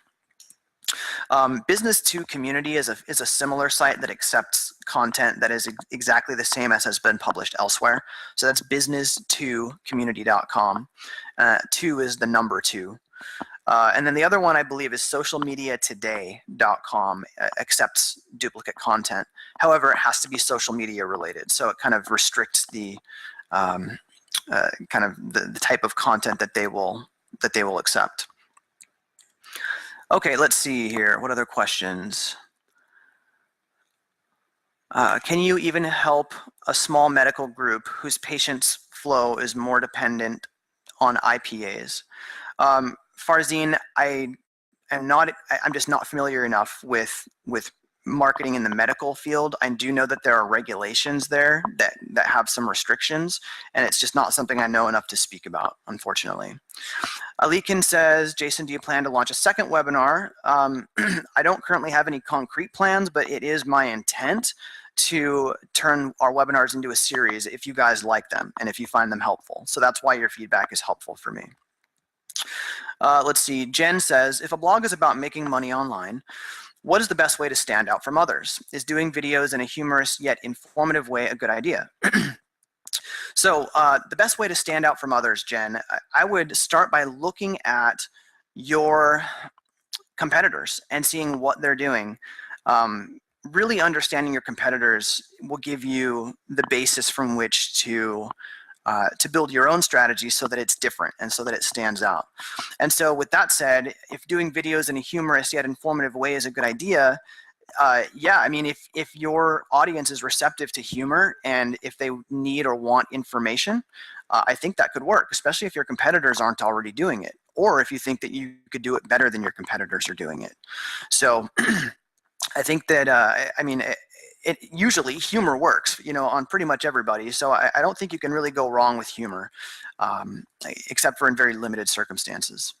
Business to Community is a similar site that accepts content that is exactly the same as has been published elsewhere. So that's business2community.com. 2 is the number 2. And then the other one I believe is socialmediatoday.com. Accepts duplicate content. However, it has to be social media related. So it kind of restricts the the type of content that they will accept. Okay, let's see here. What other questions? Can you even help a small medical group whose patients' flow is more dependent on IPAs? Farzine, I'm just not familiar enough with marketing in the medical field. I do know that there are regulations there that have some restrictions, and it's just not something I know enough to speak about, unfortunately. Alikin says, Jason, do you plan to launch a second webinar? I don't currently have any concrete plans, but it is my intent to turn our webinars into a series if you guys like them and if you find them helpful. So that's why your feedback is helpful for me. Let's see, Jen says, if a blog is about making money online, what is the best way to stand out from others? Is doing videos in a humorous yet informative way a good idea? So the best way to stand out from others, Jen, I would start by looking at your competitors and seeing what they're doing. Really understanding your competitors will give you the basis from which to build your own strategy so that it's different and so that it stands out. And so with that said, if doing videos in a humorous yet informative way is a good idea, yeah, I mean, if your audience is receptive to humor and if they need or want information, I think that could work, especially if your competitors aren't already doing it, or if you think that you could do it better than your competitors are doing it. So I think that, I mean, it usually humor works, on pretty much everybody. So I don't think you can really go wrong with humor, except for in very limited circumstances.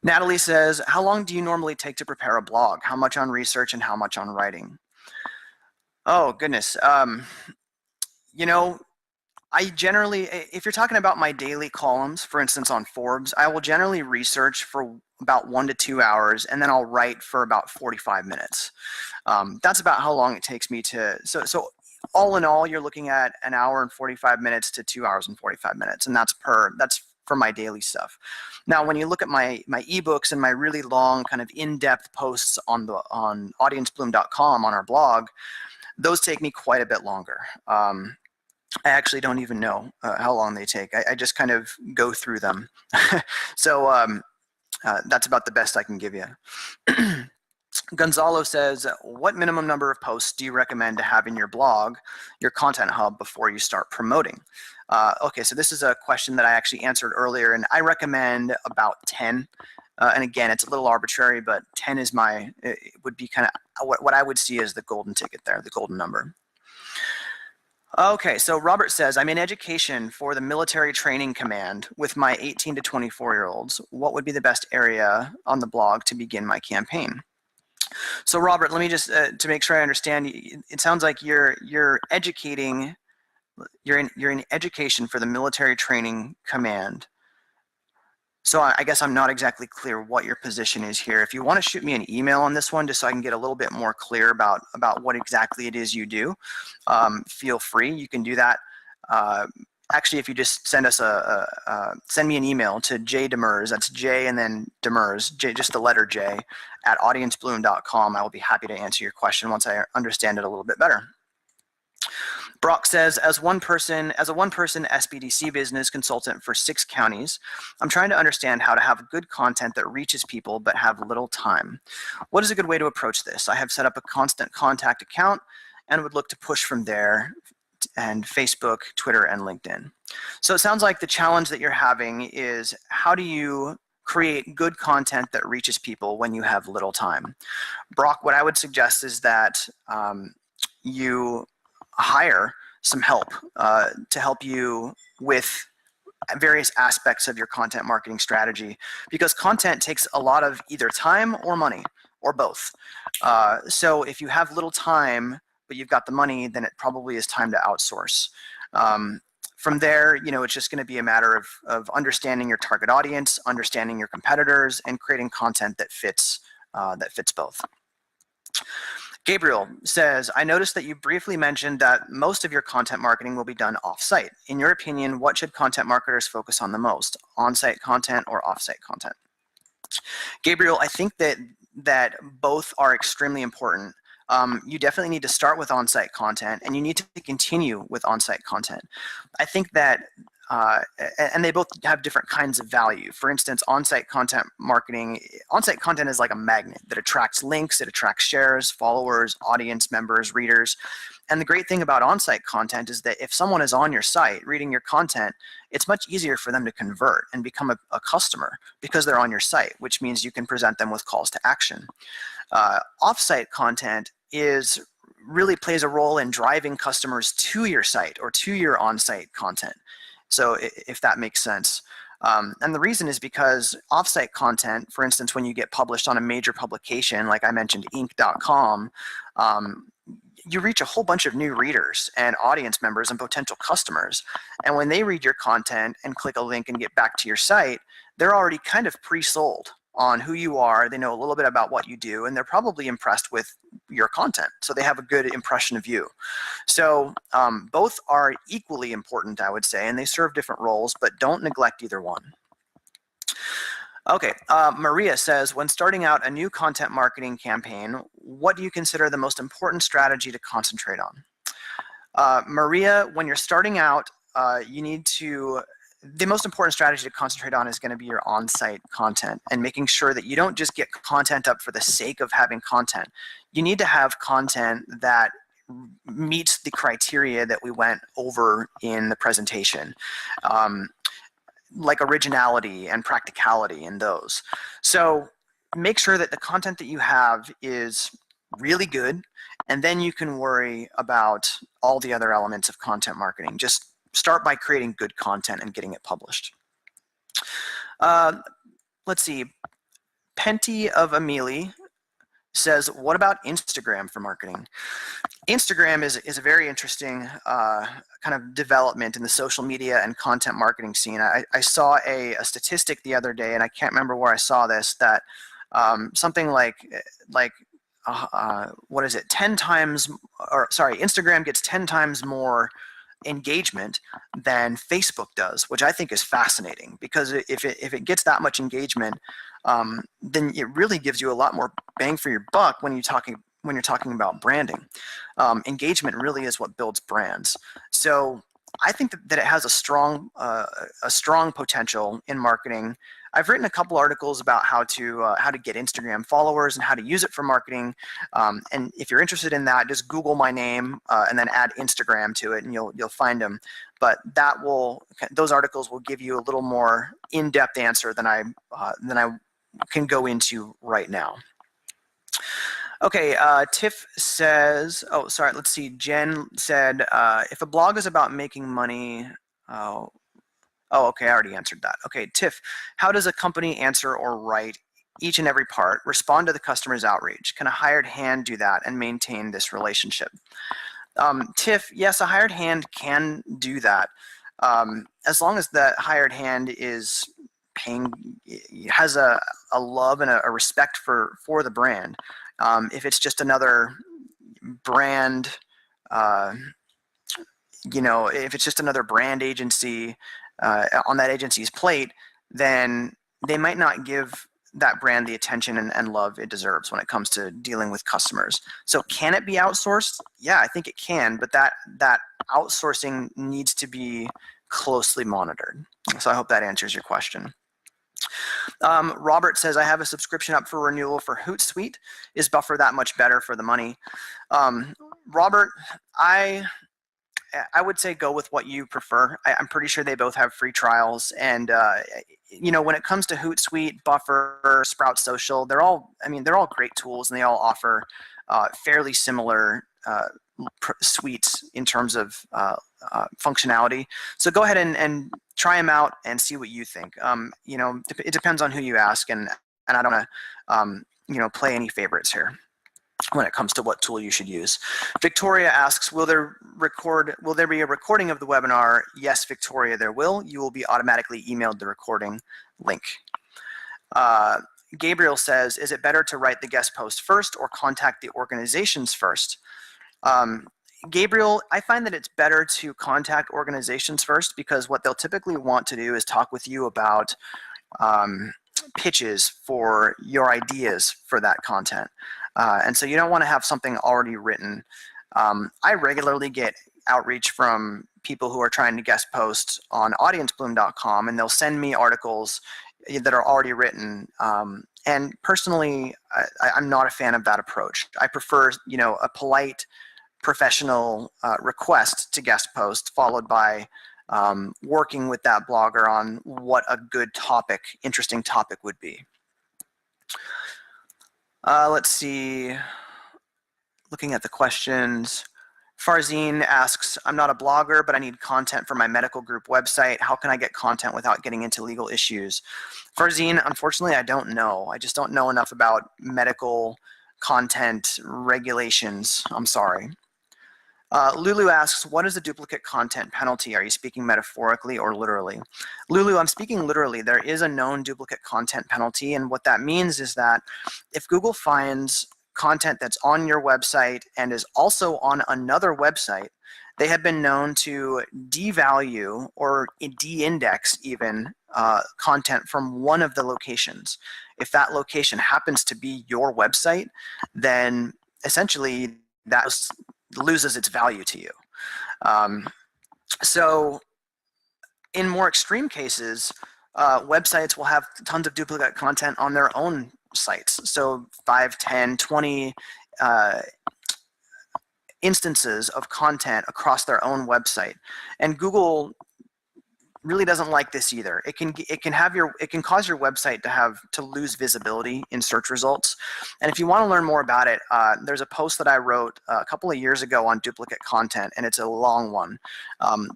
Natalie says, how long do you normally take to prepare a blog? How much on research and how much on writing? Oh, goodness. I generally, if you're talking about my daily columns, for instance, on Forbes, I will generally research for about 1 to 2 hours, and then I'll write for about 45 minutes. That's about how long it takes me to, so all in all, you're looking at 1 hour and 45 minutes to 2 hours and 45 minutes, and that's for my daily stuff. Now, when you look at my ebooks and my really long kind of in-depth posts on AudienceBloom.com on our blog, those take me quite a bit longer. I actually don't even know how long they take. I just kind of go through them. So that's about the best I can give you. Gonzalo says, what minimum number of posts do you recommend to have in your blog, your content hub, before you start promoting? Okay, so this is a question that I actually answered earlier, and I recommend about 10. And again, it's a little arbitrary, but 10 is it would be kind of what I would see as the golden ticket there, the golden number. Okay, so Robert says, I'm in education for the military training command with my 18 to 24-year-olds. What would be the best area on the blog to begin my campaign? So Robert, let me just, to make sure I understand, it sounds like you're educating, you're in education for the military training command. So I guess I'm not exactly clear what your position is here. If you want to shoot me an email on this one, just so I can get a little bit more clear about what exactly it is you do, feel free. You can do that. Actually, if you just send us send me an email to jdemers, that's J and then Demers, just the letter J, at AudienceBloom.com. I will be happy to answer your question once I understand it a little bit better. Brock says, as a one-person SBDC business consultant for 6 counties, I'm trying to understand how to have good content that reaches people but have little time. What is a good way to approach this? I have set up a constant contact account and would look to push from there, and Facebook, Twitter, and LinkedIn. So it sounds like the challenge that you're having is, how do you create good content that reaches people when you have little time? Brock, what I would suggest is that you hire some help to help you with various aspects of your content marketing strategy, because content takes a lot of either time or money or both. So if you have little time but you've got the money, then it probably is time to outsource. From there, it's just going to be a matter of understanding your target audience, understanding your competitors, and creating content that fits both. Gabriel says, I noticed that you briefly mentioned that most of your content marketing will be done off-site. In your opinion, what should content marketers focus on the most, on-site content or off-site content? Gabriel, I think that both are extremely important. You definitely need to start with on-site content, and you need to continue with on-site content. I think that and they both have different kinds of value. For instance, on-site content is like a magnet that attracts links, it attracts shares, followers, audience members, readers. And the great thing about on-site content is that if someone is on your site reading your content, it's much easier for them to convert and become a customer because they're on your site, which means you can present them with calls to action. Off-site content really plays a role in driving customers to your site or to your on-site content. So if that makes sense. And the reason is because offsite content, for instance, when you get published on a major publication, like I mentioned, Inc.com, you reach a whole bunch of new readers and audience members and potential customers. And when they read your content and click a link and get back to your site, they're already kind of pre-sold on who you are. They know a little bit about what you do, and they're probably impressed with your content. So they have a good impression of you. So both are equally important, I would say, and they serve different roles, but don't neglect either one. Okay, Maria says, when starting out a new content marketing campaign, what do you consider the most important strategy to concentrate on? Maria, when you're starting out, you need to the most important strategy to concentrate on is going to be your on-site content and making sure that you don't just get content up for the sake of having content. You need to have content that meets the criteria that we went over in the presentation, like originality and practicality in those. So make sure that the content that you have is really good, and then you can worry about all the other elements of content marketing. Just start by creating good content and getting it published. Let's see. Penty of Amelie says, what about Instagram for marketing? Instagram is a very interesting kind of development in the social media and content marketing scene. I saw a statistic the other day, and I can't remember where I saw this, that something like what is it, 10 times, or sorry, Instagram gets 10 times more engagement than Facebook does, which I think is fascinating, because if it gets that much engagement, then it really gives you a lot more bang for your buck when you're talking about branding. Engagement really is what builds brands. So I think that it has a strong potential in marketing. I've written a couple articles about how to get Instagram followers and how to use it for marketing. And if you're interested in that, just Google my name and then add Instagram to it, and you'll find them. But those articles will give you a little more in-depth answer than I can go into right now. Okay, Tiff says, oh, sorry, let's see. Jen said, if a blog is about making money, oh, okay, I already answered that. Okay, Tiff, how does a company answer or write each and every part, respond to the customer's outreach? Can a hired hand do that and maintain this relationship? Tiff, yes, a hired hand can do that, as long as that hired hand is has a love and a respect for the brand. If it's just another brand, if it's just another brand agency on that agency's plate, then they might not give that brand the attention and love it deserves when it comes to dealing with customers. So can it be outsourced? Yeah, I think it can, but that outsourcing needs to be closely monitored. So I hope that answers your question. Robert says, I have a subscription up for renewal for Hootsuite. Is Buffer that much better for the money? Robert, I would say go with what you prefer. I'm pretty sure they both have free trials. And, when it comes to Hootsuite, Buffer, Sprout Social, they're all great tools, and they all offer fairly similar suites in terms of functionality. So go ahead and try them out and see what you think. It depends on who you ask, and I don't want to play any favorites here when it comes to what tool you should use. Victoria asks, will there be a recording of the webinar? Yes, Victoria, there will. You will be automatically emailed the recording link. Gabriel says, is it better to write the guest post first or contact the organizations first? Gabriel, I find that it's better to contact organizations first, because what they'll typically want to do is talk with you about pitches for your ideas for that content. And so you don't want to have something already written. I regularly get outreach from people who are trying to guest post on AudienceBloom.com, and they'll send me articles that are already written. And personally, I'm not a fan of that approach. I prefer, a polite, professional request to guest post, followed by working with that blogger on what a good topic, interesting topic would be. Let's see, looking at the questions. Farzine asks, I'm not a blogger, but I need content for my medical group website. How can I get content without getting into legal issues? Farzine, unfortunately, I don't know. I just don't know enough about medical content regulations. I'm sorry. Lulu asks, what is the duplicate content penalty? Are you speaking metaphorically or literally? Lulu, I'm speaking literally. There is a known duplicate content penalty, and what that means is that if Google finds content that's on your website and is also on another website, they have been known to devalue or de-index even content from one of the locations. If that location happens to be your website, then essentially that loses its value to you. So In more extreme cases, websites will have tons of duplicate content on their own sites. So 5, 10, 20 instances of content across their own website. And Google really doesn't like this either. It can cause your website to lose visibility in search results. And if you want to learn more about it, there's a post that I wrote a couple of years ago on duplicate content, and it's a long one.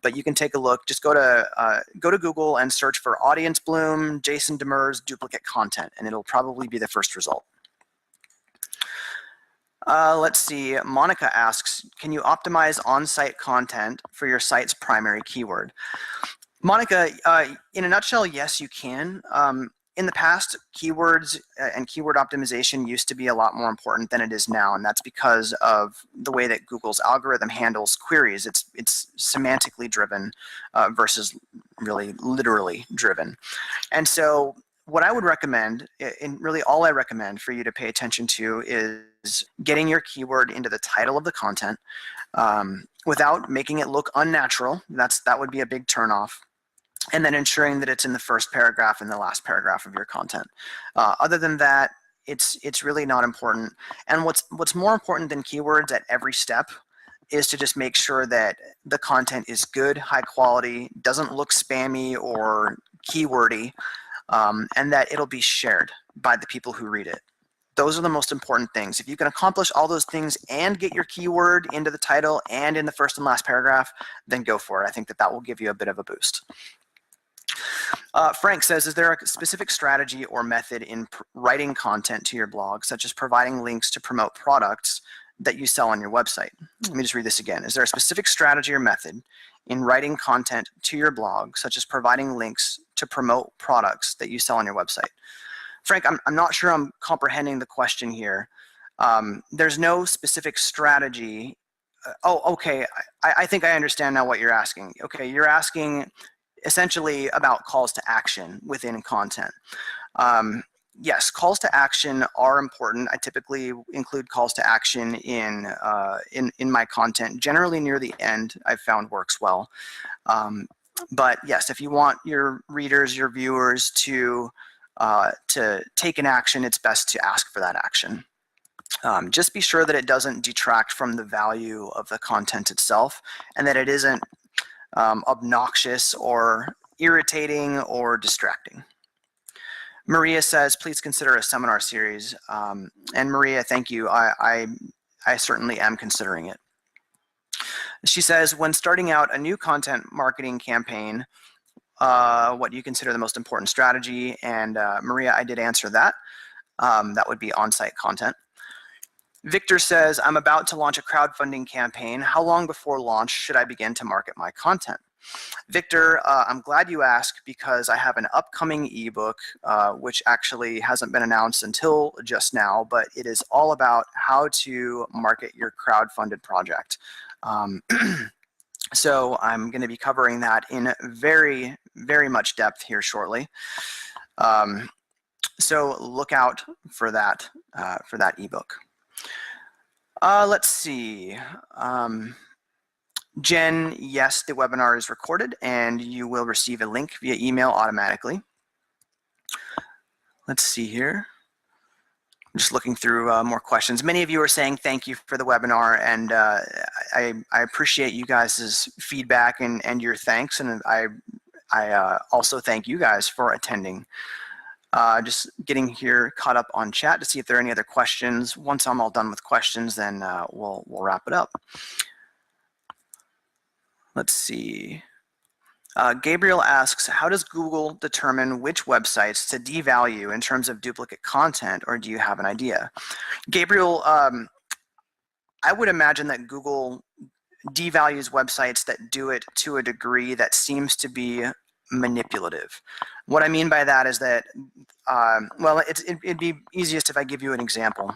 But you can take a look. Just go to Google and search for AudienceBloom, Jason Demers duplicate content, and it'll probably be the first result. Let's see. Monica asks, can you optimize on-site content for your site's primary keyword? Monica, in a nutshell, yes, you can. In the past, keywords and keyword optimization used to be a lot more important than it is now, and that's because of the way that Google's algorithm handles queries. It's semantically driven versus really literally driven. And so what I would recommend, and really all I recommend for you to pay attention to, is getting your keyword into the title of the content without making it look unnatural. That would be a big turnoff. And then ensuring that it's in the first paragraph and the last paragraph of your content. Other than that, it's really not important. And what's more important than keywords at every step is to just make sure that the content is good, high quality, doesn't look spammy or keywordy, and that it'll be shared by the people who read it. Those are the most important things. If you can accomplish all those things and get your keyword into the title and in the first and last paragraph, then go for it. I think that will give you a bit of a boost. Frank says, is there a specific strategy or method in writing content to your blog, such as providing links to promote products that you sell on your website? Let me just read this again. Is there a specific strategy or method in writing content to your blog, such as providing links to promote products that you sell on your website? Frank, I'm not sure I'm comprehending the question here. There's no specific strategy. Oh, okay. I think I understand now what you're asking. Okay, you're asking essentially about calls to action within content. Yes, calls to action are important. I typically include calls to action in my content. Generally near the end, I've found works well. But yes, if you want your readers, your viewers to take an action, it's best to ask for that action. Just be sure that it doesn't detract from the value of the content itself, and that it isn't obnoxious or irritating or distracting. Maria says, please consider a seminar series. And Maria, thank you. I certainly am considering it. She says, when starting out a new content marketing campaign, what do you consider the most important strategy? And Maria, I did answer that. That would be on-site content. Victor says, I'm about to launch a crowdfunding campaign. How long before launch should I begin to market my content? Victor, I'm glad you asked, because I have an upcoming ebook, which actually hasn't been announced until just now, but it is all about how to market your crowdfunded project. So I'm going to be covering that in very, very much depth here shortly. So look out for that ebook. Let's see. Jen, yes, the webinar is recorded and you will receive a link via email automatically. Let's see here. I'm just looking through more questions. Many of you are saying thank you for the webinar, and I appreciate you guys' feedback and your thanks, and I also thank you guys for attending. Just getting here caught up on chat to see if there are any other questions. Once I'm all done with questions, then we'll wrap it up. Let's see. Gabriel asks, how does Google determine which websites to devalue in terms of duplicate content, or do you have an idea? Gabriel, I would imagine that Google devalues websites that do it to a degree that seems to be manipulative. What I mean by that is that, well, it'd be easiest if I give you an example.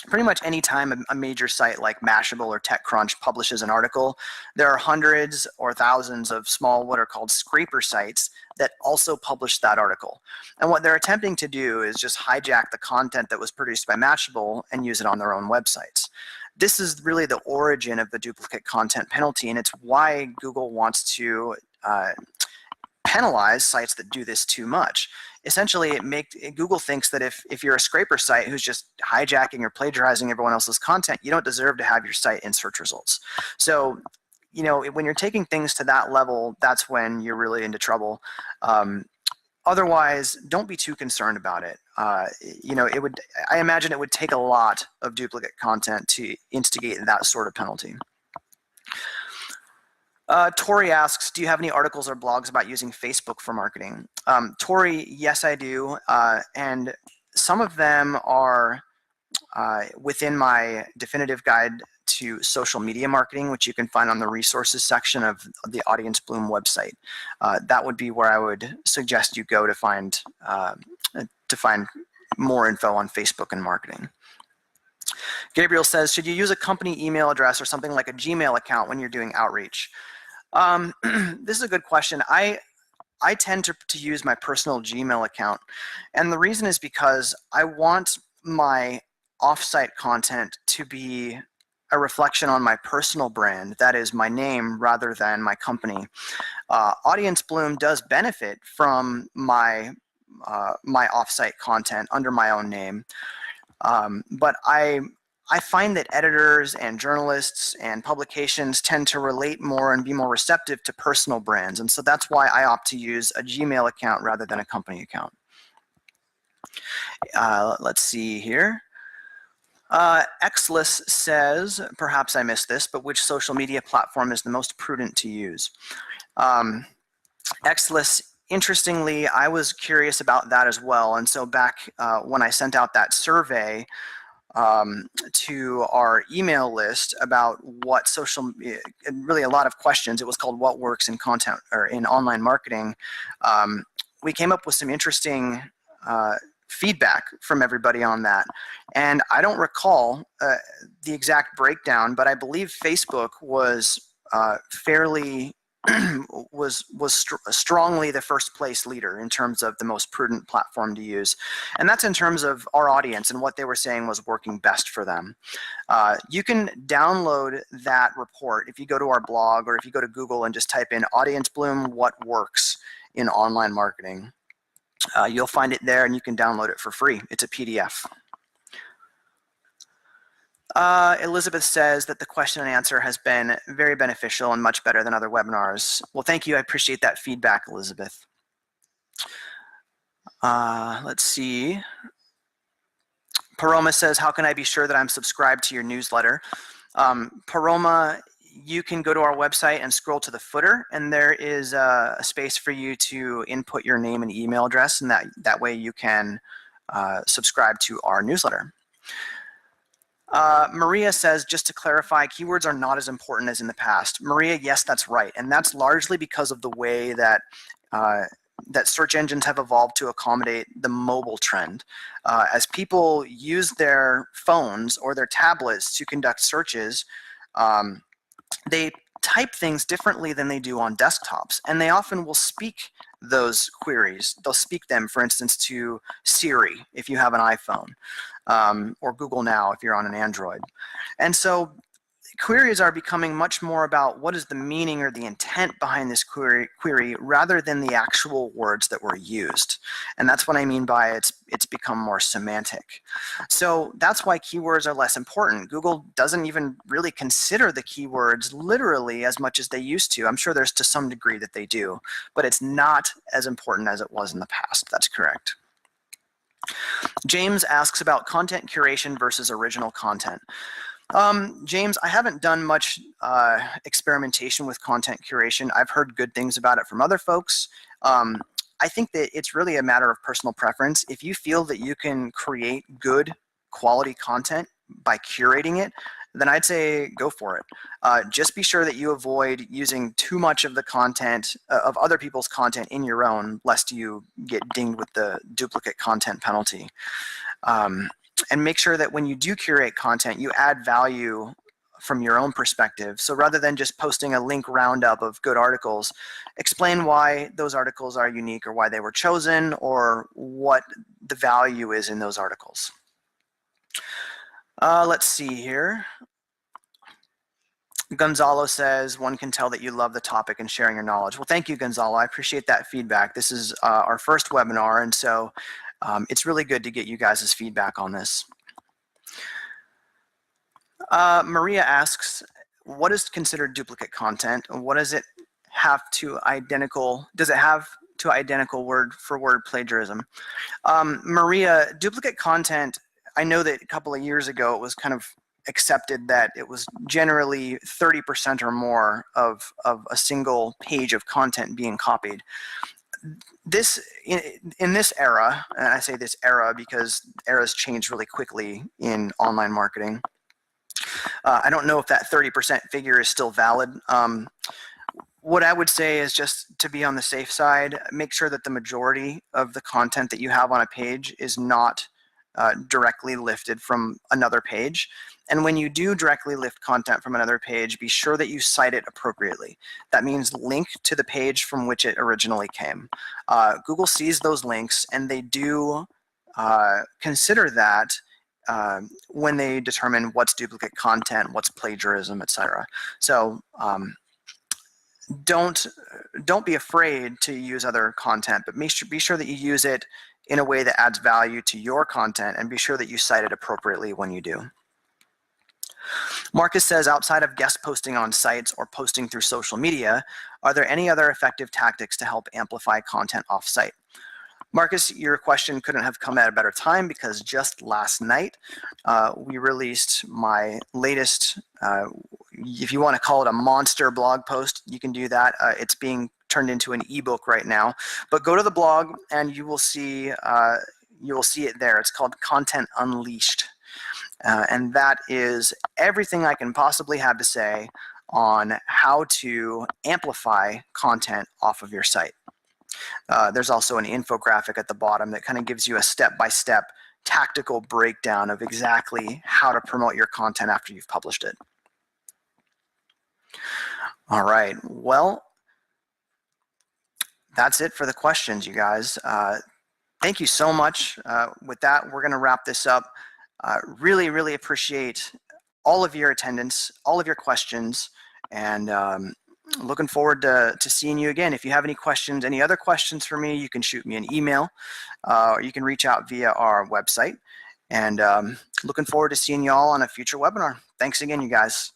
Pretty much any time a major site like Mashable or TechCrunch publishes an article, there are hundreds or thousands of small, what are called scraper sites that also publish that article. And what they're attempting to do is just hijack the content that was produced by Mashable and use it on their own websites. This is really the origin of the duplicate content penalty, and it's why Google wants to penalize sites that do this too much. Essentially, Google thinks that if you're a scraper site who's just hijacking or plagiarizing everyone else's content, you don't deserve to have your site in search results. So, when you're taking things to that level, that's when you're really into trouble. Otherwise, don't be too concerned about it. I imagine it would take a lot of duplicate content to instigate that sort of penalty. Tori asks, do you have any articles or blogs about using Facebook for marketing? Tori, yes, I do. And some of them are within my definitive guide to social media marketing, which you can find on the resources section of the AudienceBloom website. That would be where I would suggest you go to find more info on Facebook and marketing. Gabriel says, should you use a company email address or something like a Gmail account when you're doing outreach? This is a good question. I tend to use my personal Gmail account, and the reason is because I want my offsite content to be a reflection on my personal brand, that is my name rather than my company. AudienceBloom does benefit from my offsite content under my own name, but I find that editors and journalists and publications tend to relate more and be more receptive to personal brands, and so that's why I opt to use a Gmail account rather than a company account. Let's see here. Xless says, perhaps I missed this, but which social media platform is the most prudent to use? Xless, interestingly, I was curious about that as well, and so back when I sent out that survey to our email list about what really a lot of questions, it was called what works in content or in online marketing, we came up with some interesting feedback from everybody on that. And I don't recall the exact breakdown, but I believe Facebook was fairly strongly the first place leader in terms of the most prudent platform to use. And that's in terms of our audience and what they were saying was working best for them. You can download that report if you go to our blog or if you go to Google and just type in AudienceBloom, what works in online marketing. You'll find it there and you can download it for free. It's a PDF. Elizabeth says that the question and answer has been very beneficial and much better than other webinars. Well, thank you. I appreciate that feedback, Elizabeth. Let's see. Paroma says, how can I be sure that I'm subscribed to your newsletter? Paroma, you can go to our website and scroll to the footer, and there is a space for you to input your name and email address, and that way you can subscribe to our newsletter. Maria says, just to clarify, keywords are not as important as in the past. Maria, yes, that's right. And that's largely because of the way that that search engines have evolved to accommodate the mobile trend. As people use their phones or their tablets to conduct searches, they type things differently than they do on desktops. And they often will speak those queries. They'll speak them, for instance, to Siri if you have an iPhone, or Google Now if you're on an Android. And so queries are becoming much more about what is the meaning or the intent behind this query rather than the actual words that were used. And that's what I mean by it's become more semantic. So that's why keywords are less important. Google doesn't even really consider the keywords literally as much as they used to. I'm sure there's to some degree that they do, but it's not as important as it was in the past. That's correct. James asks about content curation versus original content. James, I haven't done much experimentation with content curation. I've heard good things about it from other folks. I think that it's really a matter of personal preference. If you feel that you can create good quality content by curating it, then I'd say go for it. Just be sure that you avoid using too much of the content of other people's content in your own, lest you get dinged with the duplicate content penalty. And make sure that when you do curate content, you add value from your own perspective. So rather than just posting a link roundup of good articles, explain why those articles are unique or why they were chosen or what the value is in those articles. Let's see here. Gonzalo says, one can tell that you love the topic and sharing your knowledge. Well, thank you, Gonzalo. I appreciate that feedback. This is our first webinar, and so it's really good to get you guys' feedback on this. Maria asks, what is considered duplicate content? What does it have to identical word for word plagiarism? Maria, duplicate content, I know that a couple of years ago it was kind of accepted that it was generally 30% or more of a single page of content being copied. This in this era, and I say this era because eras change really quickly in online marketing. I don't know if that 30% figure is still valid. What I would say is, just to be on the safe side, make sure that the majority of the content that you have on a page is not directly lifted from another page. And when you do directly lift content from another page, be sure that you cite it appropriately. That means link to the page from which it originally came. Google sees those links, and they do consider that when they determine what's duplicate content, what's plagiarism, etc. So don't be afraid to use other content, but be sure that you use it in a way that adds value to your content, and be sure that you cite it appropriately when you do. Marcus says, outside of guest posting on sites or posting through social media, are there any other effective tactics to help amplify content off-site? Marcus, your question couldn't have come at a better time, because just last night we released my latest, if you want to call it a monster blog post, you can do that. It's being turned into an ebook right now. But go to the blog and you will see it there. It's called Content Unleashed. And that is everything I can possibly have to say on how to amplify content off of your site. There's also an infographic at the bottom that kind of gives you a step-by-step tactical breakdown of exactly how to promote your content after you've published it. All right, well, that's it for the questions, you guys. Thank you so much. With that, we're going to wrap this up. Really, really appreciate all of your attendance, all of your questions, and looking forward to seeing you again. If you have any questions, any other questions for me, you can shoot me an email, or you can reach out via our website. And looking forward to seeing you all on a future webinar. Thanks again, you guys.